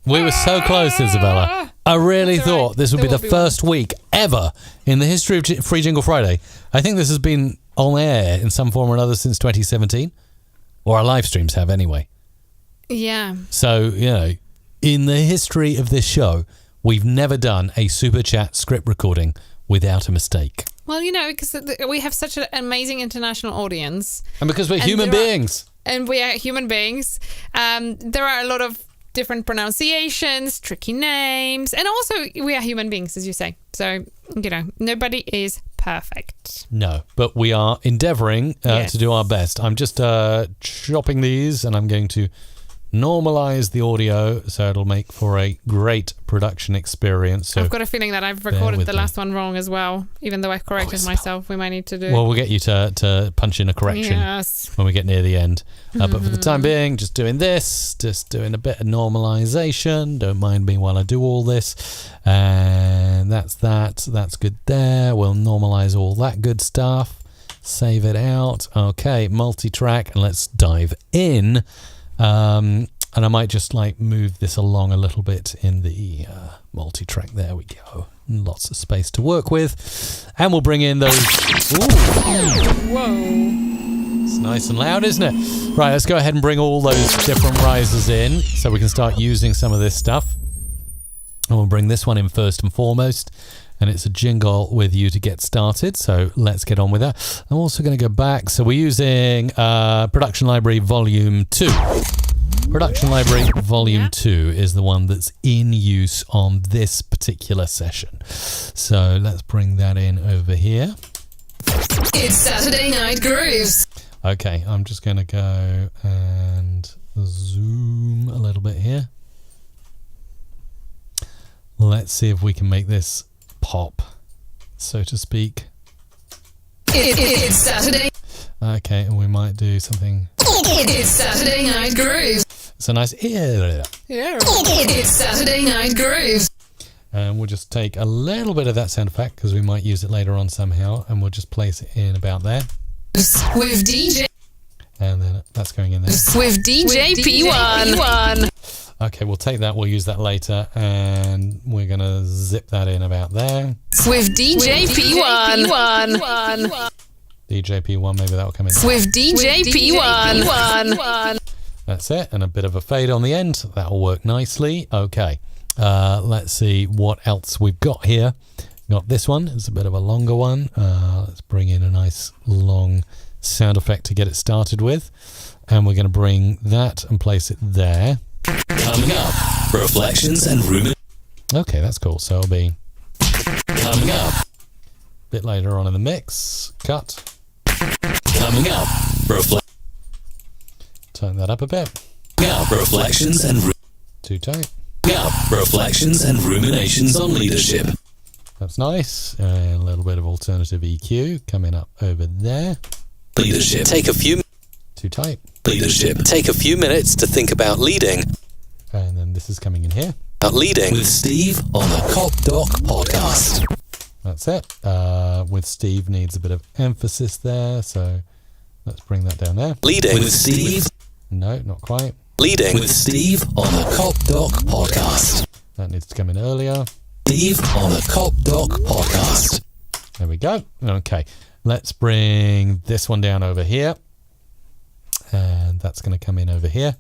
We were so close, Isabella. I really thought this would be the first week ever in the history of Free Jingle Friday. I think this has been on air in some form or another since 2017. Or our live streams have anyway. Yeah. So, in the history of this show, we've never done a Super Chat script recording without a mistake. Well, because we have such an amazing international audience. And because we're human beings. And we are human beings. There are a lot of different pronunciations, tricky names, and also we are human beings, as you say. So, nobody is perfect. No, but we are endeavouring to do our best. I'm just chopping these and I'm going to normalize the audio so it'll make for a great production experience. So I've got a feeling that I've recorded the last one wrong as well, even though I've corrected myself. We might need to do. Well, we'll get you to punch in a correction when we get near the end. But for the time being, just doing this, just doing a bit of normalization. Don't mind me while I do all this. And that's that. That's good there. We'll normalize all that good stuff. Save it out. Okay, multi-track, and let's dive in. And I might just move this along a little bit in the multi-track. There we go. Lots of space to work with. And we'll bring in those. Whoa. It's nice and loud, isn't it? Right, let's go ahead and bring all those different risers in so we can start using some of this stuff. And we'll bring this one in first and foremost. And it's a jingle with you to get started. So let's get on with that. I'm also going to go back. So we're using Production Library Volume 2. Production Library Volume 2 is the one that's in use on this particular session. So let's bring that in over here. It's Saturday Night Grooves. Okay, I'm just going to go and zoom a little bit here. Let's see if we can make this pop, so to speak. It's Saturday. Okay, and we might do something. It's Saturday Night Grooves. It's a nice It's Saturday Night Grooves. And we'll just take a little bit of that sound effect because we might use it later on somehow, and we'll just place it in about there. With DJ. And then that's going in there. With DJ P1. Okay, we'll take that. We'll use that later, and we're gonna zip that in about there. With DJ P1. DJ P1, maybe that'll come in. With DJ P1. That's it, and a bit of a fade on the end. That'll work nicely. Okay, let's see what else we've got here. Got this one. It's a bit of a longer one. Let's bring in a nice long sound effect to get it started with, and we're going to bring that and place it there. Coming up, reflections and ruminations. Okay, that's cool. So it'll be coming up. A bit later on in the mix. Cut. Coming up, turn that up a bit. Reflections and too tight. Reflections and ruminations on leadership. That's nice. A little bit of alternative EQ coming up over there. Leadership. Take a few. Too tight. Leadership. Take a few minutes to think about leading. And then this is coming in here. About leading with Steve on the Cop Doc podcast. That's it. With Steve needs a bit of emphasis there, so let's bring that down there. Leading with Steve. No, not quite. Leading with Steve on the Cop Doc podcast. That needs to come in earlier. Steve on the Cop Doc podcast. There we go. Okay, let's bring this one down over here. that's going to come in over here.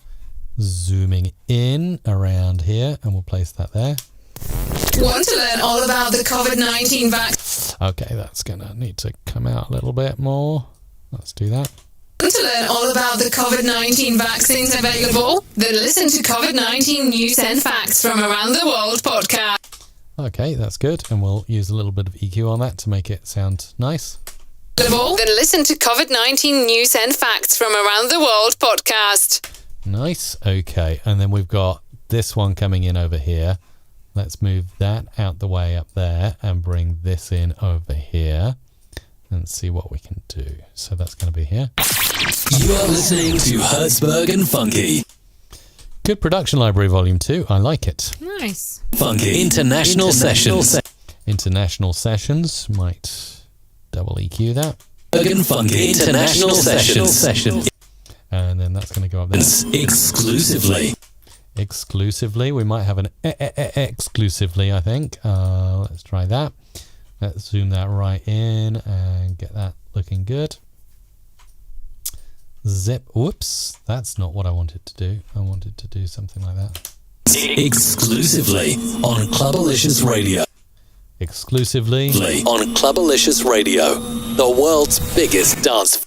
Zooming in around here, and we'll place that there. Want to learn all about the COVID-19 vaccine? Okay, that's going to need to come out a little bit more. Let's do that. Want to learn all about the COVID-19 vaccines available? Then listen to COVID-19 News and Facts from Around the World podcast. Okay, that's good. And we'll use a little bit of EQ on that to make it sound nice. Then listen to COVID-19 News and Facts from Around the World podcast. Nice. Okay, and then we've got this one coming in over here. Let's move that out the way up there and bring this in over here and see what we can do. So that's going to be here. You are listening to Hertzberg and Funky. Good production library, volume 2. I like it. Nice. Funky International Sessions. International Sessions. Might double EQ that. Hertzberg and Funky International Sessions. And then that's going to go up there. Exclusively. We might have an exclusively, I think. Let's try that. Let's zoom that right in and get that looking good. Zip. Whoops. That's not what I wanted to do. I wanted to do something like that. Exclusively on Clubalicious Radio. Exclusively on Clubalicious Radio. The world's biggest dance.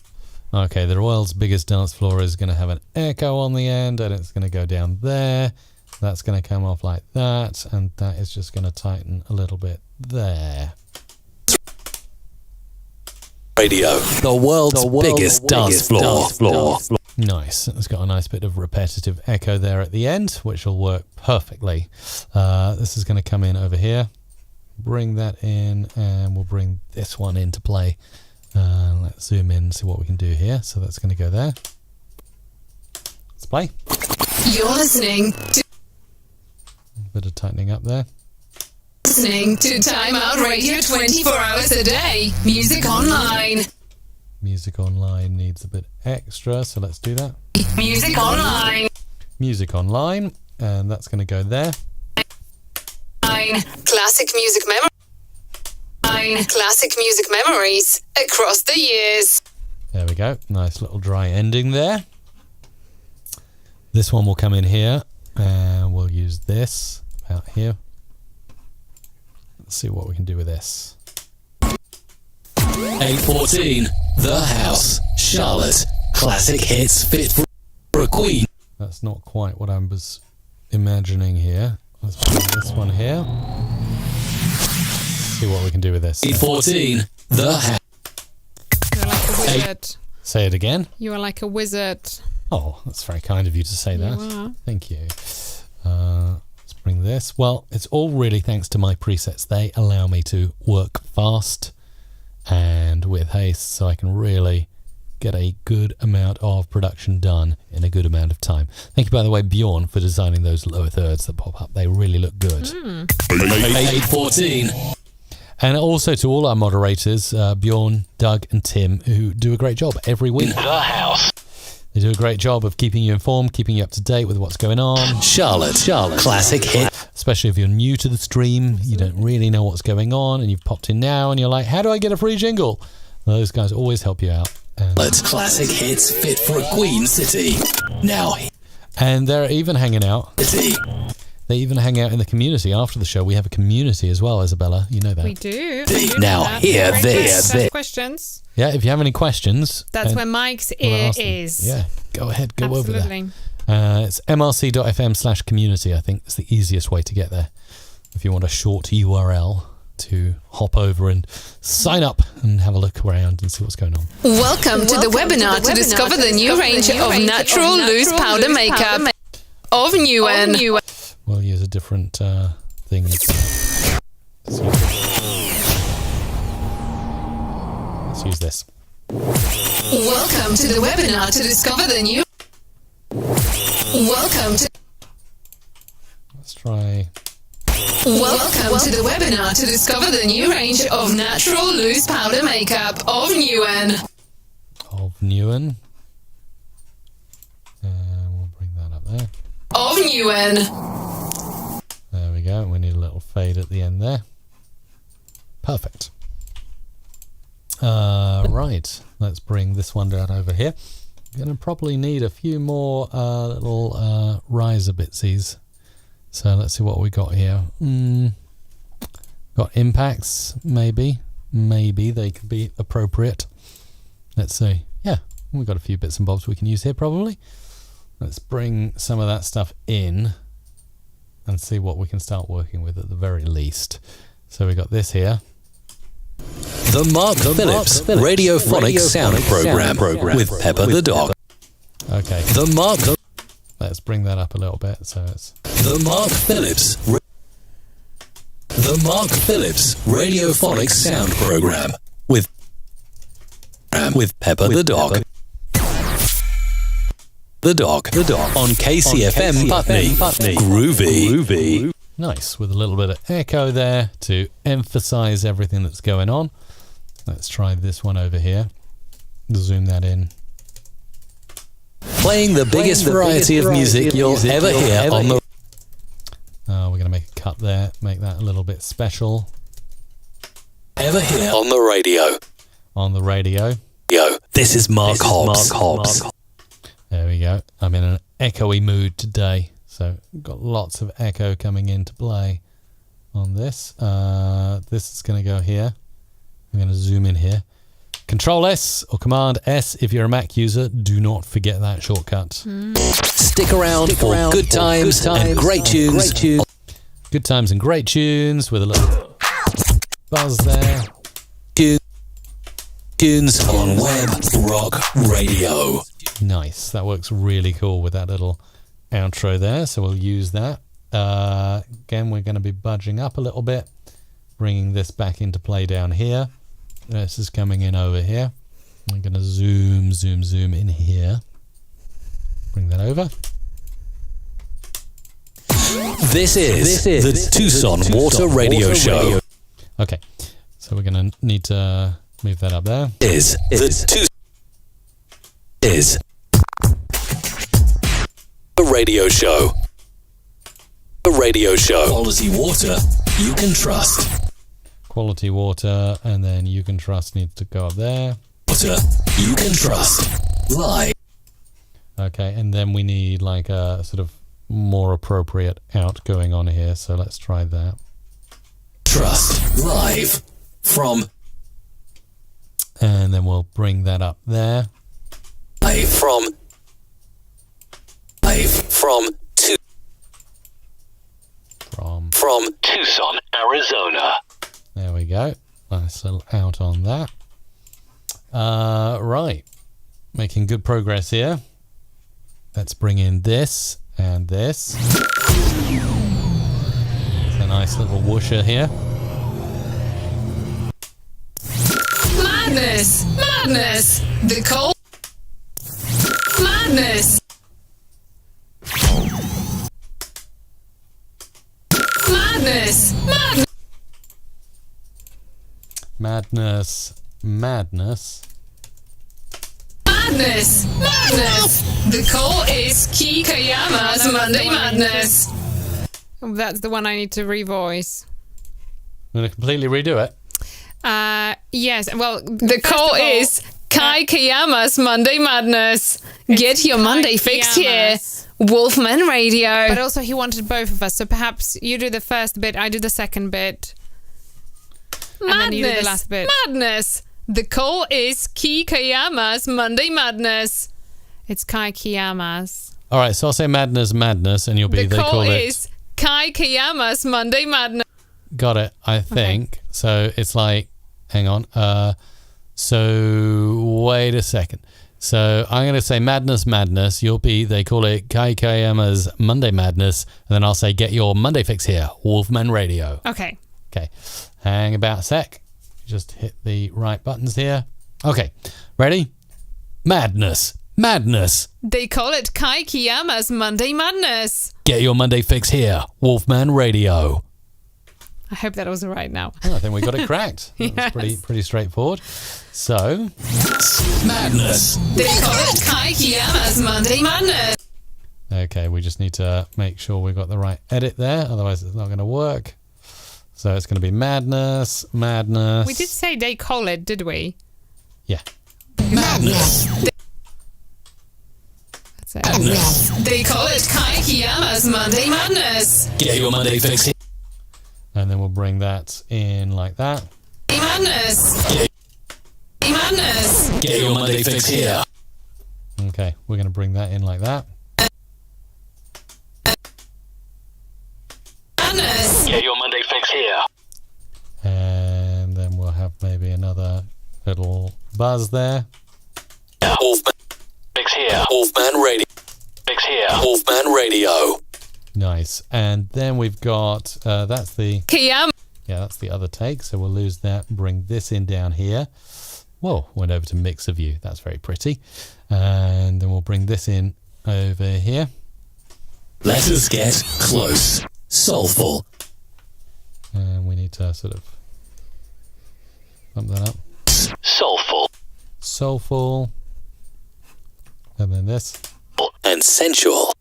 Okay, the world's biggest dance floor is going to have an echo on the end, and it's going to go down there. That's going to come off like that, and that is just going to tighten a little bit there. Radio, the world's biggest dance floor. Nice. It's got a nice bit of repetitive echo there at the end, which will work perfectly. This is going to come in over here. Bring that in, and we'll bring this one into play. Let's zoom in and see what we can do here. So that's going to go there. Let's play. You're listening to... A bit of tightening up there. Listening to Time Out Radio 24 hours a day. Music online. Music online needs a bit extra, so let's do that. Music online. Music online, and that's going to go there. Classic music memory. Classic music memories across the years. There we go. Nice little dry ending there. This one will come in here, and we'll use this out here. Let's see what we can do with this. 814, The House, Charlotte. Classic hits fit for a queen. That's not quite what I was imagining here. Let's put this one here. See what we can do with this. 814, The House. You're like a wizard. Say it again. You are like a wizard. Oh, that's very kind of you to say that. You are. Thank you. Let's bring this. Well, it's all really thanks to my presets. They allow me to work fast and with haste, so I can really get a good amount of production done in a good amount of time. Thank you, by the way, Bjorn, for designing those lower thirds that pop up. They really look good. 814. And also to all our moderators, Bjorn, Doug and Tim, who do a great job every week. The House. They do a great job of keeping you informed, keeping you up to date with what's going on. Charlotte. Classic hit. Especially if you're new to the stream, you don't really know what's going on, and you've popped in now and you're like, how do I get a free jingle? Well, those guys always help you out. Classic hits fit for a queen city. Now. And they're even hanging out. City. They even hang out in the community after the show. We have a community as well, Isabella. You know that. We do. Now, hear this. Questions. Yeah, if you have any questions. That's where Mike's ear is. Yeah, go ahead. Go Absolutely. over there. It's mrc.fm/community, I think. It's the easiest way to get there. If you want a short URL to hop over and sign up and have a look around and see what's going on. Welcome to the webinar to discover the new range of natural loose powder makeup of Newen. We'll use a different thing. Let's use this. Welcome to the webinar to discover the new... Let's try... Welcome to the webinar to discover the new range of natural loose powder makeup of Newen. We'll bring that up there. Of Newen. There we go. We need a little fade at the end there. Perfect. Right. Let's bring this one down over here. going to probably need a few more little riser bitsies. So let's see what we got here. Got impacts, maybe. Maybe they could be appropriate. Let's see. Yeah, we've got a few bits and bobs we can use here probably. Let's bring some of that stuff in and see what we can start working with at the very least. So we got this here. The Mark Phillips Radiophonic Sound Program with Pepper the Dog. Okay. The Mark. Let's bring that up a little bit. So it's The Mark Phillips Radiophonic Sound Program with Pepper the Dog. The dog on KCFM Putney. Groovy. nice, with a little bit of echo there to emphasize everything that's going on. Let's try this one over here. Zoom that in. Playing the biggest variety of music you'll ever hear on the... We're going to make a cut there, make that a little bit special. Ever hear on the radio. On the radio. This is Mark Hobbs. There we go. I'm in an echoey mood today, so got lots of echo coming into play on this. This is going to go here. I'm going to zoom in here. Control S or Command S if you're a Mac user. Do not forget that shortcut. Stick around for good times and great tunes. Good times and great tunes with a little buzz there. Tunes on Web Rock Radio. Nice. That works really cool with that little outro there. So we'll use that. Again, we're going to be budging up a little bit, bringing this back into play down here. This is coming in over here. I'm going to zoom in here. Bring that over. This is the Tucson Water Radio Show. Okay, so we're going to need to move that up there. Is a radio show. A radio show. Quality water you can trust. Quality water, and then you can trust needs to go up there. Water you can trust. Live. Okay, and then we need like a sort of more appropriate out going on here. So let's try that. Trust live from. And then we'll bring that up there. Live from Tucson, Arizona. There we go. Nice little out on that. Right. Making good progress here. Let's bring in this and this. It's a nice little whoosher here. Madness! Madness! The cold. Madness! Madness! Madness! Madness! Madness! Madness! The call is Kikayama's Monday Madness. That's the one I need to revoice. I'm going to completely redo it. Yes, well, the call is Kai Kayama's Monday Madness. Get your Monday fixed here. Wolfman Radio. But also he wanted both of us, so perhaps you do the first bit, I do the second bit. And then you do the last bit. Madness! The call is Kai Kayama's Monday Madness. It's Kai Kayama's. All right, so I'll say madness, and you'll be, the they call call is Kai Kayama's Monday Madness. Got it, I think. Okay. So it's like, hang on. So wait a second. So I'm going to say madness. You'll be, they call it Kai Kayama's Monday Madness. And then I'll say, get your Monday fix here. Wolfman Radio. Okay. Hang about a sec. Just hit the right buttons here. Okay. Ready? Madness. They call it Kai Kayama's Monday Madness. Get your Monday fix here. Wolfman Radio. I hope that was right now. Oh, I think we got it cracked. That's pretty straightforward. So, madness. They call it Kai Kayama's Monday Madness. Okay, we just need to make sure we got the right edit there, otherwise it's not going to work. So it's going to be madness. We did say they call it, did we? Yeah. Madness. So they call it Kai Kiyama's Monday Madness. Get your Monday fix here. And then we'll bring that in like that. Madness. Madness. Get your Monday fix here. Okay, we're going to bring that in like that. Madness. Get your Monday fix here. And then we'll have maybe another little buzz there. Wolfman fix here. Wolfman Radio. Fix here. Wolfman Radio. Nice. And then we've got, that's the... Kiyama. Yeah, that's the other take. So we'll lose that. Bring this in down here. Whoa, went over to mix of view. That's very pretty. And then we'll bring this in over here. Let us get close. Soulful. And we need to sort of bump that up. Soulful. Soulful. And then this. And sensual.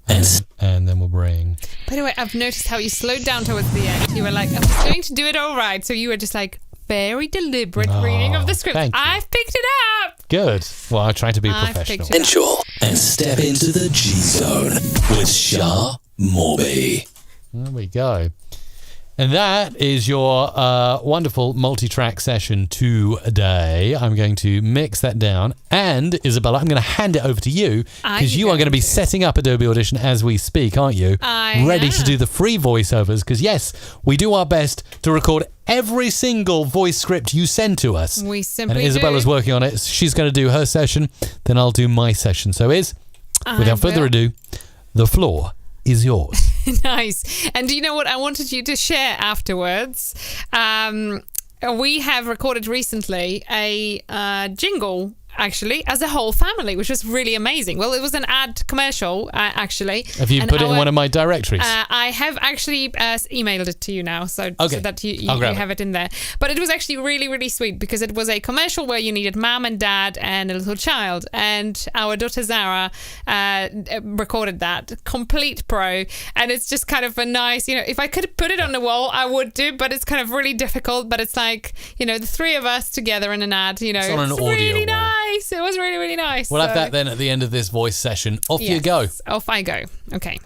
And then we'll bring... By the way, I've noticed how you slowed down towards the end. You were like, I was going to do it all right. So you were just like, very deliberate reading of the script. thank you. I've picked it up. Good. Well, I try to be I've professional. picked it up. Sensual. And step into the G-Zone with Shah Morby. There we go. And that is your wonderful multi-track session today. I'm going to mix that down. And, Isabella, I'm going to hand it over to you because you are going to be setting up Adobe Audition as we speak, aren't you? Ready to do the free voiceovers because, yes, we do our best to record every single voice script you send to us. We simply And Isabella's do. working on it. She's going to do her session, then I'll do my session. So, without further ado, the floor is yours. Nice. And do you know what I wanted you to share afterwards? We have recorded recently a jingle, actually, as a whole family, which was really amazing. Well, it was an ad commercial, actually. Have you put it in one of my directories? I have actually emailed it to you now, so that you have it in there. But it was actually really, really sweet because it was a commercial where you needed mom and dad and a little child. And our daughter Zara recorded that, complete pro. And it's just kind of a nice, if I could put it on the wall, I would do, but it's kind of really difficult. But it's like, the three of us together in an ad, it's on an it's audio really wall. nice. It was really, really nice. We'll have that then at the end of this voice session. Off you Yes, go. Off I go. Okay.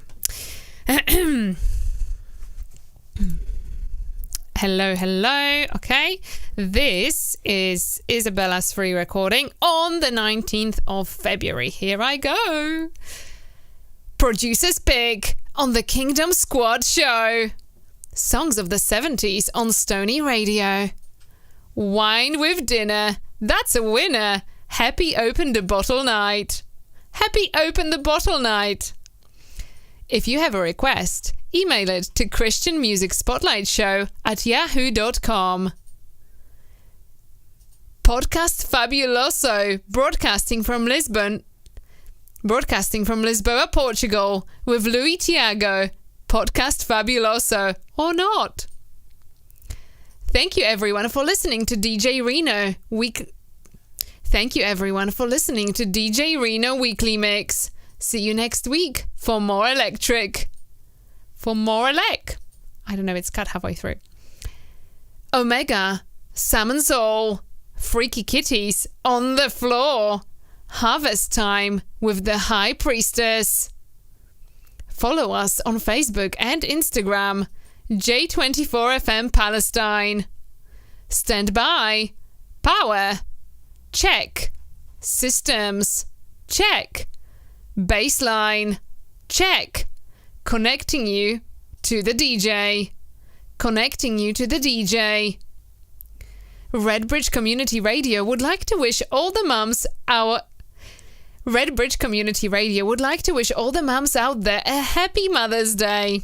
Hello. Okay. This is Isabella's free recording on the 19th of February. Here I go. Producer's Pick on the Kingdom Squad Show. Songs of the 70s on Stony Radio. Wine with dinner. That's a winner. Happy Open the Bottle Night. Happy Open the Bottle Night. If you have a request, email it to christianmusicspotlightshow@yahoo.com. Podcast Fabuloso, broadcasting from Lisbon, Lisboa, Portugal, with Louis Tiago. Podcast Fabuloso, or not. Thank you everyone for listening to DJ Reno Weekly Mix. See you next week for more electric. I don't know, it's cut halfway through. Omega, Salmon Soul, Freaky Kitties on the floor. Harvest Time with the High Priestess. Follow us on Facebook and Instagram. J24FM Palestine. Stand by. Power. Check. Systems. Check. Baseline. Check. Connecting you to the DJ. Redbridge Community Radio would like to wish all the mums out there a happy Mother's Day.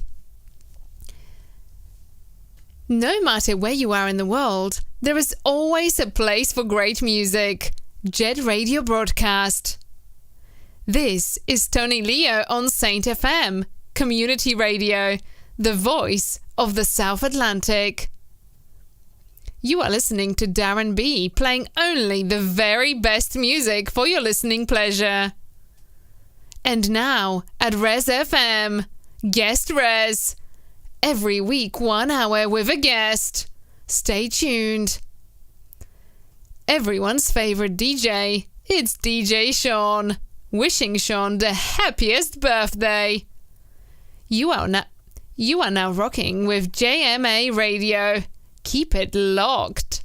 No matter where you are in the world, there is always a place for great music. Jet Radio Broadcast. This is Tony Leo on Saint FM, Community Radio, the voice of the South Atlantic. You are listening to Darren B, playing only the very best music for your listening pleasure. And now, at Res FM, Guest Res. Every week, 1 hour with a guest. Stay tuned. Everyone's favorite DJ, it's DJ Sean. wishing Sean the happiest birthday. You are now rocking with JMA Radio. Keep it locked.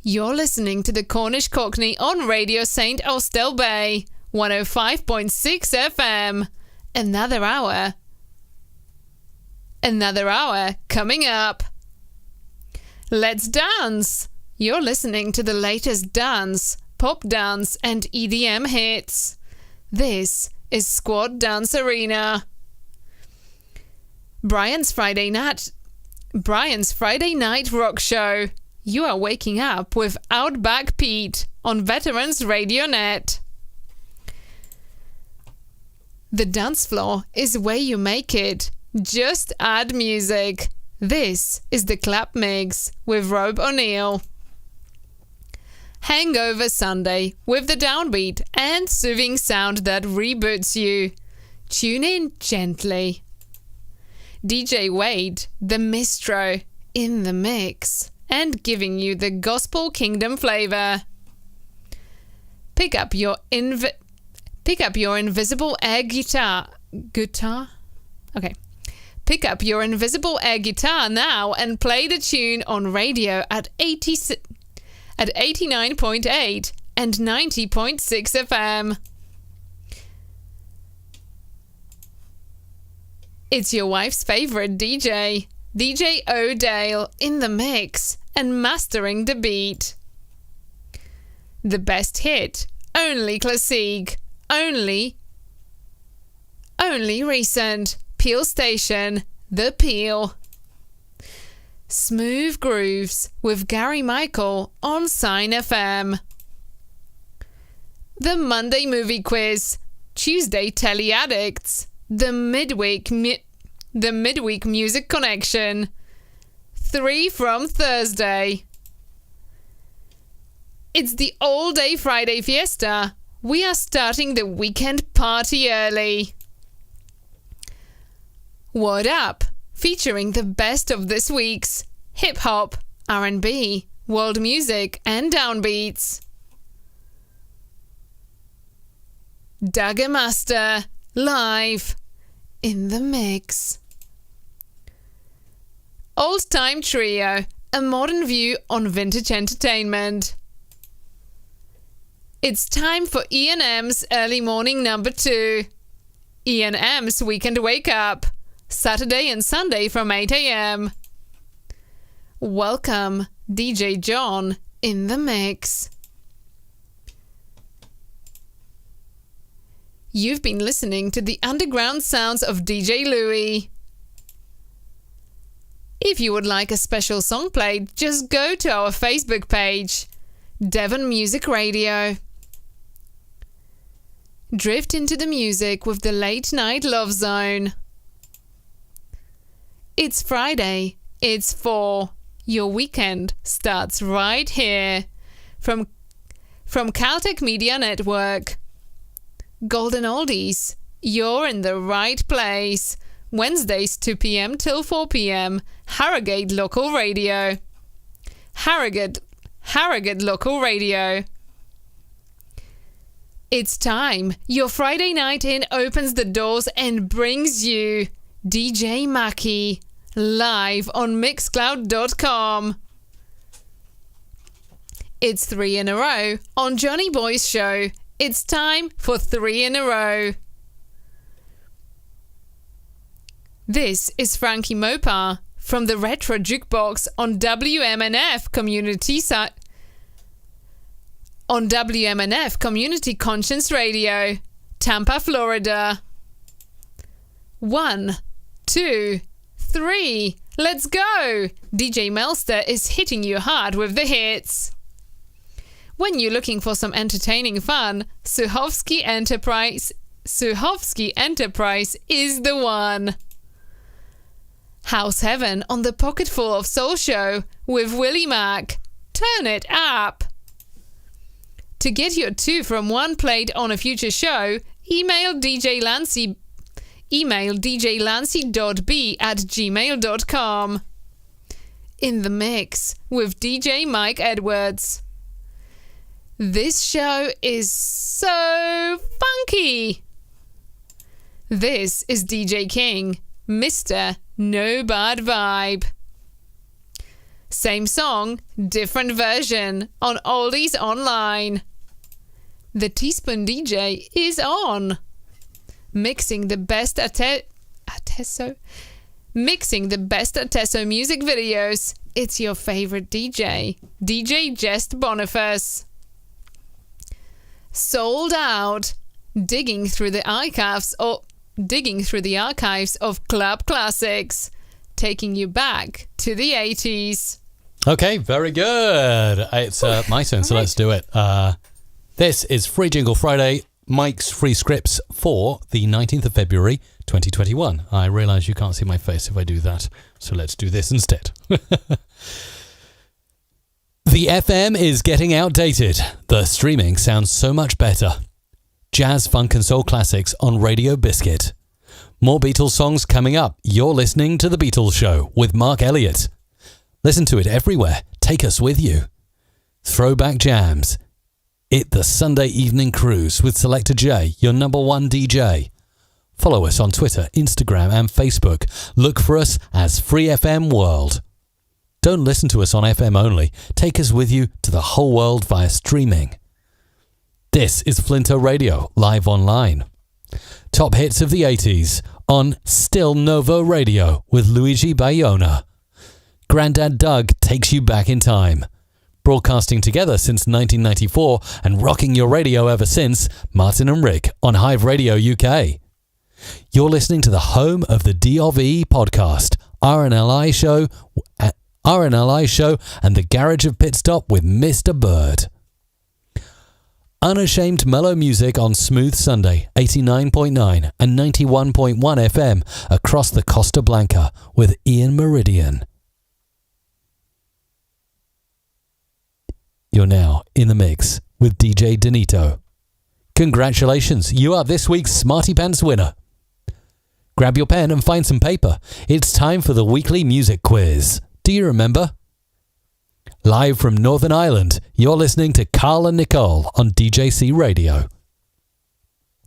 You're listening to the Cornish Cockney on Radio St. Austell Bay, 105.6 FM. Another hour coming up. Let's dance. You're listening to the latest dance, pop dance and EDM hits. This is Squad Dance Arena. Brian's Friday night rock show. You are waking up with Outback Pete on Veterans Radio Net. The dance floor is where you make it. Just add music. This is the Clap Mix with Rob O'Neill. Hangover Sunday with the downbeat and soothing sound that reboots you. Tune in gently. DJ Wade, the Mistro, in the mix and giving you the Gospel Kingdom flavor. Pick up your invisible air guitar. Okay. Pick up your invisible air guitar now and play the tune on radio at 89.8 and 90.6 FM. It's your wife's favorite DJ, DJ O'Dale, in the mix and mastering the beat. The best hit, only classique, only recent, Peel Station, The Peel. Smooth Grooves with Gary Michael on Sign FM. The Monday Movie Quiz, Tuesday Telly Addicts, the midweek Music Connection, 3 from Thursday. It's the all-day Friday fiesta. We are starting the weekend party early. What Up? Featuring the best of this week's hip-hop, R&B, world music and downbeats. Dagger Master, live, in the mix. Old Time Trio, a modern view on vintage entertainment. It's time for E&M's Early Morning number 2. E&M's Weekend Wake Up, Saturday and Sunday from 8 a.m. Welcome, DJ John, in the mix. You've been listening to the underground sounds of DJ Louie. If you would like a special song played, just go to our Facebook page, Devon Music Radio. Drift into the music with the Late Night Love Zone. It's Friday, it's 4. Your weekend starts right here. From Caltech Media Network. Golden Oldies, you're in the right place. Wednesdays 2 p.m. till 4 p.m. Harrogate Local Radio. Harrogate Local Radio. It's time. Your Friday night in opens the doors and brings you DJ Mackie live on Mixcloud.com. It's 3 in a row on Johnny Boy's show. It's time for 3 in a row. This is Frankie Mopar from the Retro Jukebox on WMNF Community Conscience Radio, Tampa, Florida. 1, 2, 3, let's go! DJ Melster is hitting you hard with the hits. When you're looking for some entertaining fun, Suhovsky Enterprise is the one. House Heaven on the Pocketful of Soul show with Willie Mack. Turn it up. To get your 2 from 1 played on a future show, email DJ Lancy djlancy.b@gmail.com. In the mix with DJ Mike Edwards. This show is so funky. This is DJ King, Mr. No Bad Vibe. Same song, different version on Oldies Online. The Teaspoon DJ is on. Mixing the best Atesso music videos. It's your favorite DJ, DJ Jest Boniface. Sold Out, digging through the archives of club classics, taking you back to the 80s. Okay, very good. It's my turn, so let's do it. This is Free Jingle Friday, Mike's free scripts for the 19th of February 2021. I realise you can't see my face if I do that, so let's do this instead. The FM is getting outdated. The streaming sounds so much better. Jazz, funk and soul classics on Radio Biscuit. More Beatles songs coming up. You're listening to The Beatles Show with Mark Elliott. Listen to it everywhere. Take us with you. Throwback jams. The Sunday Evening Cruise with Selector J, your number one DJ. Follow us on Twitter, Instagram and Facebook. Look for us as Free FM World. Don't listen to us on FM only. Take us with you to the whole world via streaming. This is Flinto Radio, live online. Top hits of the 80s on Still Novo Radio with Luigi Bayona. Grandad Doug takes you back in time. Broadcasting together since 1994 and rocking your radio ever since, Martin and Rick on Hive Radio UK. You're listening to the home of the DOVE podcast, RNLI Show and the Garage of Pit Stop with Mr. Bird. Unashamed mellow music on Smooth Sunday, 89.9 and 91.1 FM across the Costa Blanca with Ian Meridian. You're now in the mix with DJ Danito. Congratulations, you are this week's Smarty Pants winner. Grab your pen and find some paper. It's time for the weekly music quiz. Do you remember? Live from Northern Ireland, you're listening to Carl and Nicole on DJC Radio.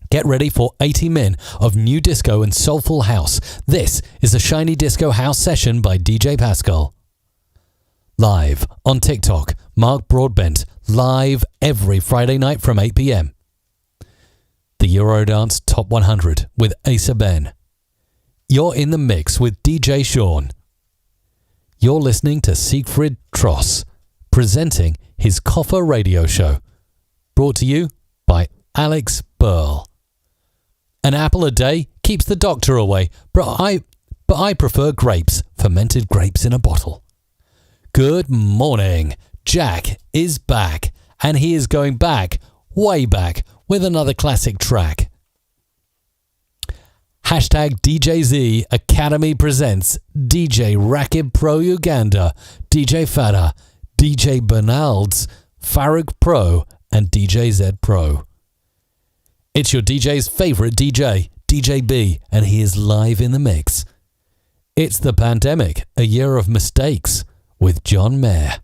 Get ready for 80 min of new disco and soulful house. This is a shiny disco house session by DJ Pascal. Live on TikTok, Mark Broadbent, live every Friday night from 8 p.m. The Eurodance Top 100 with Asa Ben. You're in the mix with DJ Sean. You're listening to Siegfried Tross, presenting his Coffer Radio Show, brought to you by Alex Burl. An apple a day keeps the doctor away, but I prefer grapes, fermented grapes in a bottle. Good morning. Jack is back, and he is going back, way back, with another classic track. Hashtag DJZ Academy presents DJ Rakib Pro Uganda, DJ Fada, DJ Bernalds, Farag Pro, and DJ Z Pro. It's your DJ's favourite DJ, DJ B, and he is live in the mix. It's the pandemic, a year of mistakes, with John Mayer.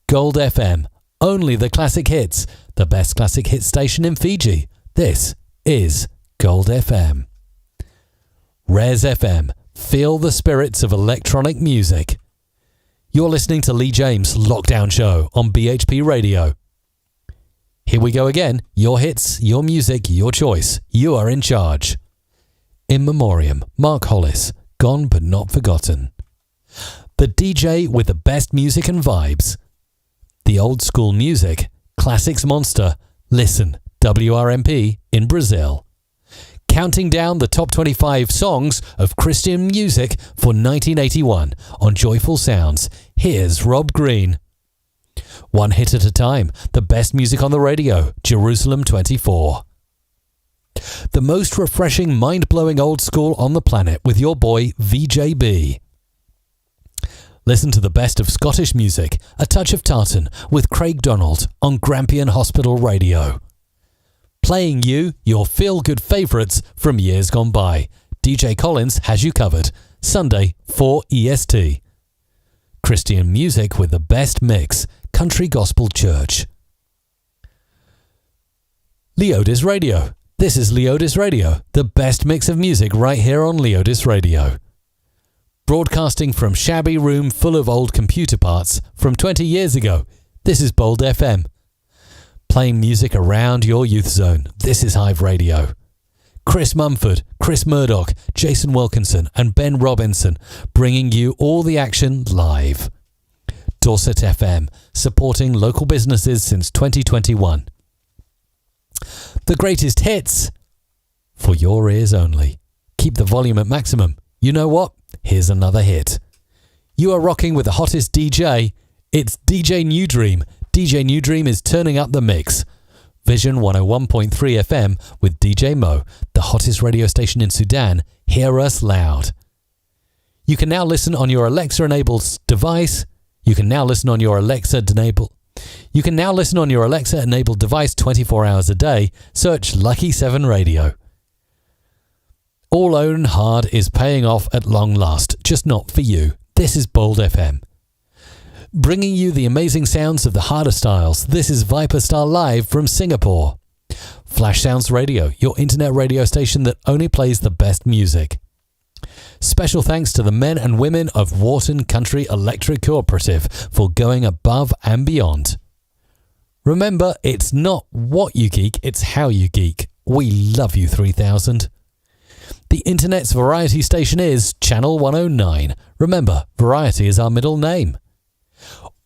Gold FM, only the classic hits, the best classic hit station in Fiji. This is Gold FM. Res FM, feel the spirits of electronic music. You're listening to Lee James' Lockdown Show on BHP Radio. Here we go again. Your hits, your music, your choice. You are in charge. In Memoriam, Mark Hollis, gone but not forgotten. The DJ with the best music and vibes. The old school music, Classics Monster, Listen, WRMP in Brazil. Counting down the top 25 songs of Christian music for 1981 on Joyful Sounds, here's Rob Green. One hit at a time, the best music on the radio, Jerusalem 24. The most refreshing, mind-blowing old school on the planet with your boy VJB. Listen to the best of Scottish music, A Touch of Tartan with Craig Donald on Grampian Hospital Radio. Playing you your feel-good favourites from years gone by. DJ Collins has you covered. Sunday, 4 EST. Christian music with the best mix. Country Gospel Church. Leodis Radio. This is Leodis Radio, the best mix of music right here on Leodis Radio. Broadcasting from shabby room full of old computer parts from 20 years ago, this is Bold FM. Playing music around your youth zone, this is Hive Radio. Chris Mumford, Chris Murdoch, Jason Wilkinson and Ben Robinson bringing you all the action live. Dorset FM, supporting local businesses since 2021. The greatest hits for your ears only. Keep the volume at maximum. You know what? Here's another hit. You are rocking with the hottest DJ. It's DJ New Dream. DJ New Dream is turning up the mix. Vision 101.3 FM with DJ Mo, the hottest radio station in Sudan. Hear us loud. You can now listen on your Alexa-enabled device. You can now listen on your Alexa-enabled device 24 hours a day. Search Lucky 7 Radio. All own hard is paying off at long last, just not for you. This is Bold FM. Bringing you the amazing sounds of the harder styles, this is Viper Star Live from Singapore. Flash Sounds Radio, your internet radio station that only plays the best music. Special thanks to the men and women of Wharton Country Electric Cooperative for going above and beyond. Remember, it's not what you geek, it's how you geek. We love you 3000. The internet's variety station is Channel 109. Remember, variety is our middle name.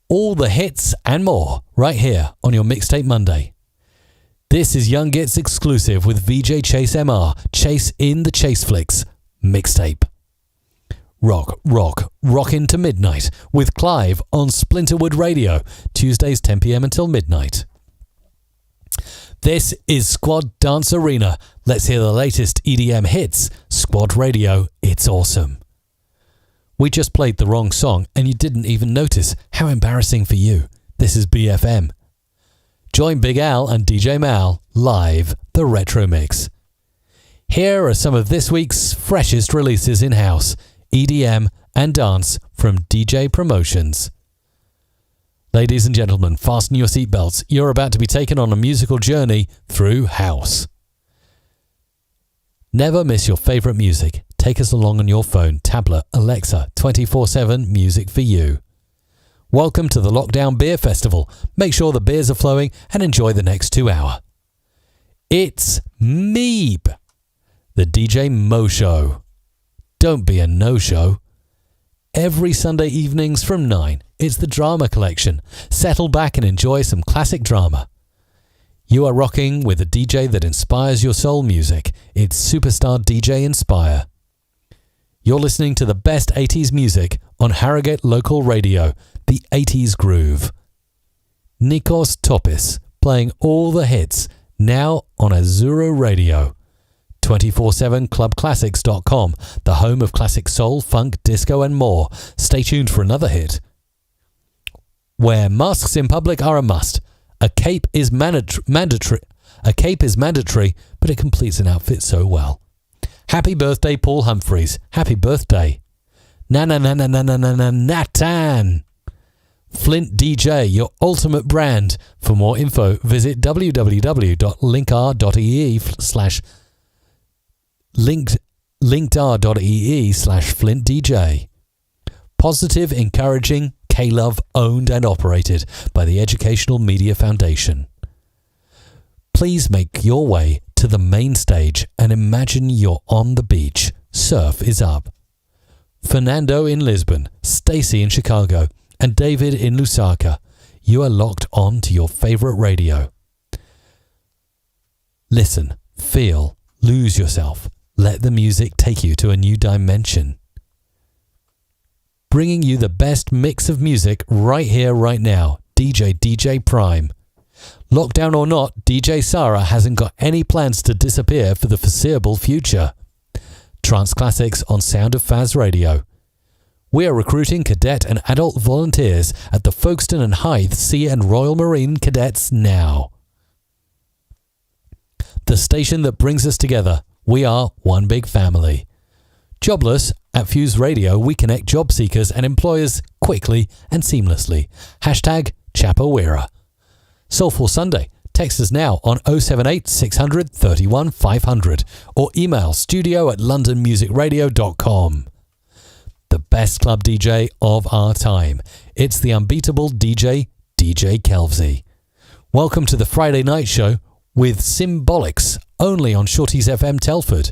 All the hits and more right here on your Mixtape Monday. This is Young Gits exclusive with VJ Chase MR, Chase in the Chase Flicks Mixtape. Rock into midnight with Clive on Splinterwood Radio, Tuesdays 10 p.m. until midnight. This is Squad Dance Arena. Let's hear the latest EDM hits. Squad Radio, it's awesome. We just played the wrong song and you didn't even notice. How embarrassing for you. This is BFM. Join Big Al and DJ Mal live, the Retro Mix. Here are some of this week's freshest releases in-house, EDM and dance from DJ Promotions. Ladies and gentlemen, fasten your seatbelts. You're about to be taken on a musical journey through house. Never miss your favourite music. Take us along on your phone, tablet, Alexa, 24/7 music for you. Welcome to the Lockdown Beer Festival. Make sure the beers are flowing and enjoy the next 2 hours. It's Meeb, the DJ Mo Show. Don't be a no-show. Every Sunday evenings from 9, it's the Drama Collection. Settle back and enjoy some classic drama. You are rocking with a DJ that inspires your soul music. It's Superstar DJ Inspire. You're listening to the best 80s music on Harrogate Local Radio, the 80s Groove. Nikos Topis playing all the hits now on Azuro Radio. 247clubclassics.com, the home of classic soul, funk, disco and more. Stay tuned for another hit. Where masks in public are a must, a cape is mandatory. A cape is mandatory, but it completes an outfit so well. Happy birthday, Paul Humphreys. Happy birthday. Natan. Flint DJ, your ultimate brand. For more info, visit www.linkr.ee/flintdj. Positive, encouraging, K-Love, owned and operated by the Educational Media Foundation. Please make your way to the main stage and imagine you're on the beach. Surf is up. Fernando in Lisbon, Stacy in Chicago, and David in Lusaka. You are locked on to your favorite radio. Listen, feel, lose yourself. Let the music take you to a new dimension. Bringing you the best mix of music right here, right now. DJ Prime. Lockdown or not, DJ Sarah hasn't got any plans to disappear for the foreseeable future. Trance Classics on Sound of Faz Radio. We are recruiting cadet and adult volunteers at the Folkestone and Hythe Sea and Royal Marine Cadets now. The station that brings us together. We are one big family. Jobless, at Fuse Radio, we connect job seekers and employers quickly and seamlessly. #Chapawera. Soulful Sunday, Text us now on 078 600 31 500 or email studio@londonmusicradio.com. The best club DJ of our time. It's the unbeatable DJ Kelvsey. Welcome to the Friday Night Show with Symbolics, only on Shorties FM Telford.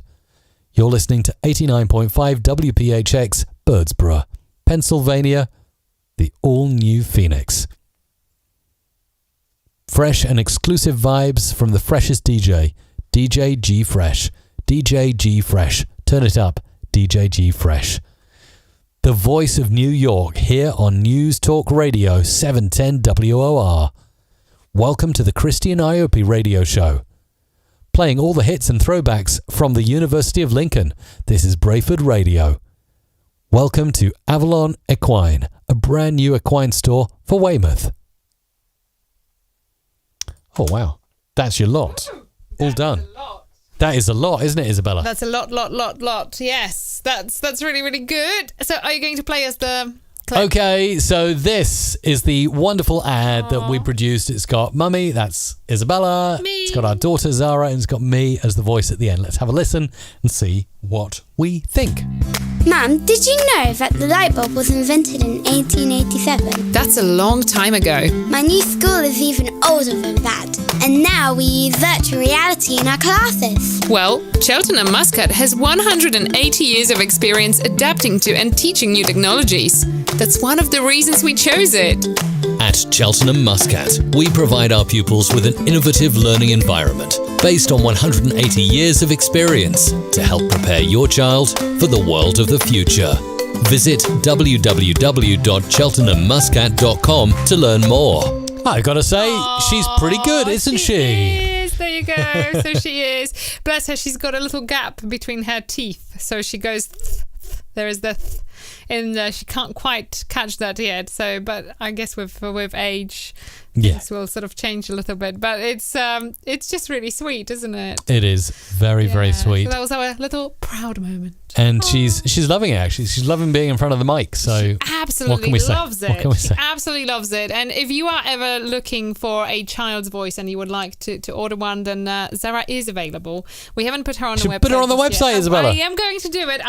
You're listening to 89.5 WPHX, Birdsboro, Pennsylvania, the all-new Phoenix. Fresh and exclusive vibes from the freshest DJ, DJ G Fresh. DJ G Fresh. Turn it up, DJ G Fresh. The voice of New York here on News Talk Radio 710 WOR. Welcome to the Christian Iopi Radio Show. Playing all the hits and throwbacks from the University of Lincoln, this is Brayford Radio. Welcome to Avalon Equine, a brand new equine store for Weymouth. Oh, wow. That's your lot. All done. That is a lot, isn't it, Isabella? That's a lot. Yes, that's really, really good. So are you going to play us the clip? Okay, so this is the wonderful ad that we produced. It's got Mummy, that's Isabella. Me. It's got our daughter Zara, and it's got me as the voice at the end. Let's have a listen and see what we think. Mum, did you know that the light bulb was invented in 1887? That's a long time ago. My new school is even older than that. And now we use virtual reality in our classes. Well, Cheltenham and Muscat has 180 years of experience adapting to and teaching new technologies. That's one of the reasons we chose it. At Cheltenham Muscat, we provide our pupils with an innovative learning environment based on 180 years of experience to help prepare your child for the world of the future. Visit www.cheltenhammuscat.com to learn more. I gotta say, she's pretty good, isn't she? Is. There you go. So she is. Bless her, she's got a little gap between her teeth. So she goes, there is the and she can't quite catch that yet. So, but I guess with age, things will sort of change a little bit. But it's just really sweet, isn't it? It is very, very sweet. So that was our little proud moment. And she's loving it, actually. She's loving being in front of the mic. So she absolutely loves it. What can we say? She absolutely loves it. And if you are ever looking for a child's voice and you would like to order one, then Zara is available. We haven't put her on the website. Put her on the website, yet. Isabella. I am going to do it.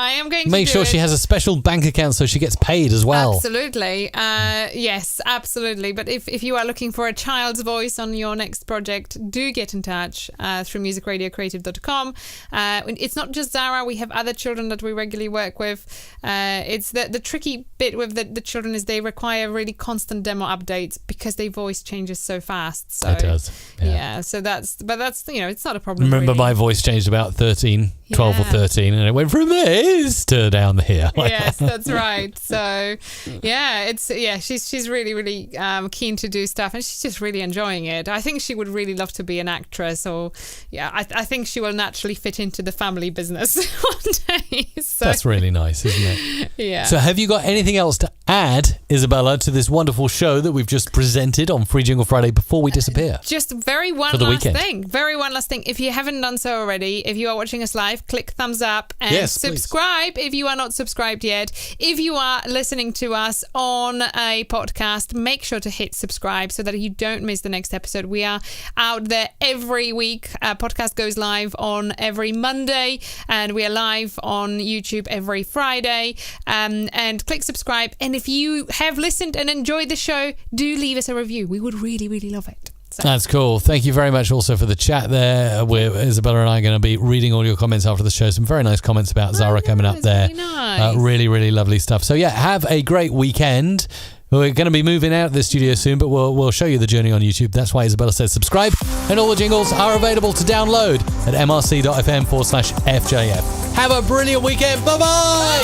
Make sure she has a special bank account so she gets paid as well. Absolutely. Yes, absolutely. But if you are looking for a child's voice on your next project, do get in touch through musicradiocreative.com. It's not just Zara. We have other children that we regularly work with. It's the tricky bit with the children is they require really constant demo updates because their voice changes so fast. So, it does. Yeah. So that's it's not a problem. Remember, really. my voice changed about 12 or 13, and it went from this to down here. Yes, that's right. So, she's really, really keen to do stuff, and she's just really enjoying it. I think she would really love to be an actress, or I think she will naturally fit into the family business one day. So. That's really nice, isn't it? Yeah. So have you got anything else to add, Isabella, to this wonderful show that we've just presented on Free Jingle Friday before we disappear? Just very one last thing. If you haven't done so already, if you are watching us live, click thumbs up and subscribe if you are not subscribed yet. If you are listening to us on a podcast, make sure to hit subscribe so that you don't miss the next episode. We are out there every week. Podcast goes live on every Monday, and we are live on YouTube every Friday. And click subscribe. And if you have listened and enjoyed the show, do leave us a review. We would really, really love it. So. That's cool. Thank you very much also for the chat there. Isabella and I are going to be reading all your comments after the show. Some very nice comments about Zara coming up there. Really nice. Really, really lovely stuff. So have a great weekend. We're going to be moving out of the studio soon, but we'll show you the journey on YouTube. That's why Isabella says subscribe. And all the jingles are available to download at mrc.fm/FJF. Have a brilliant weekend. Bye-bye. Bye.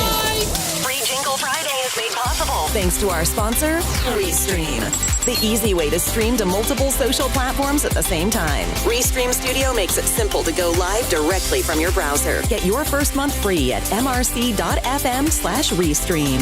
Free Jingle Friday is made possible thanks to our sponsor, Restream. The easy way to stream to multiple social platforms at the same time. Restream Studio makes it simple to go live directly from your browser. Get your first month free at mrc.fm/Restream.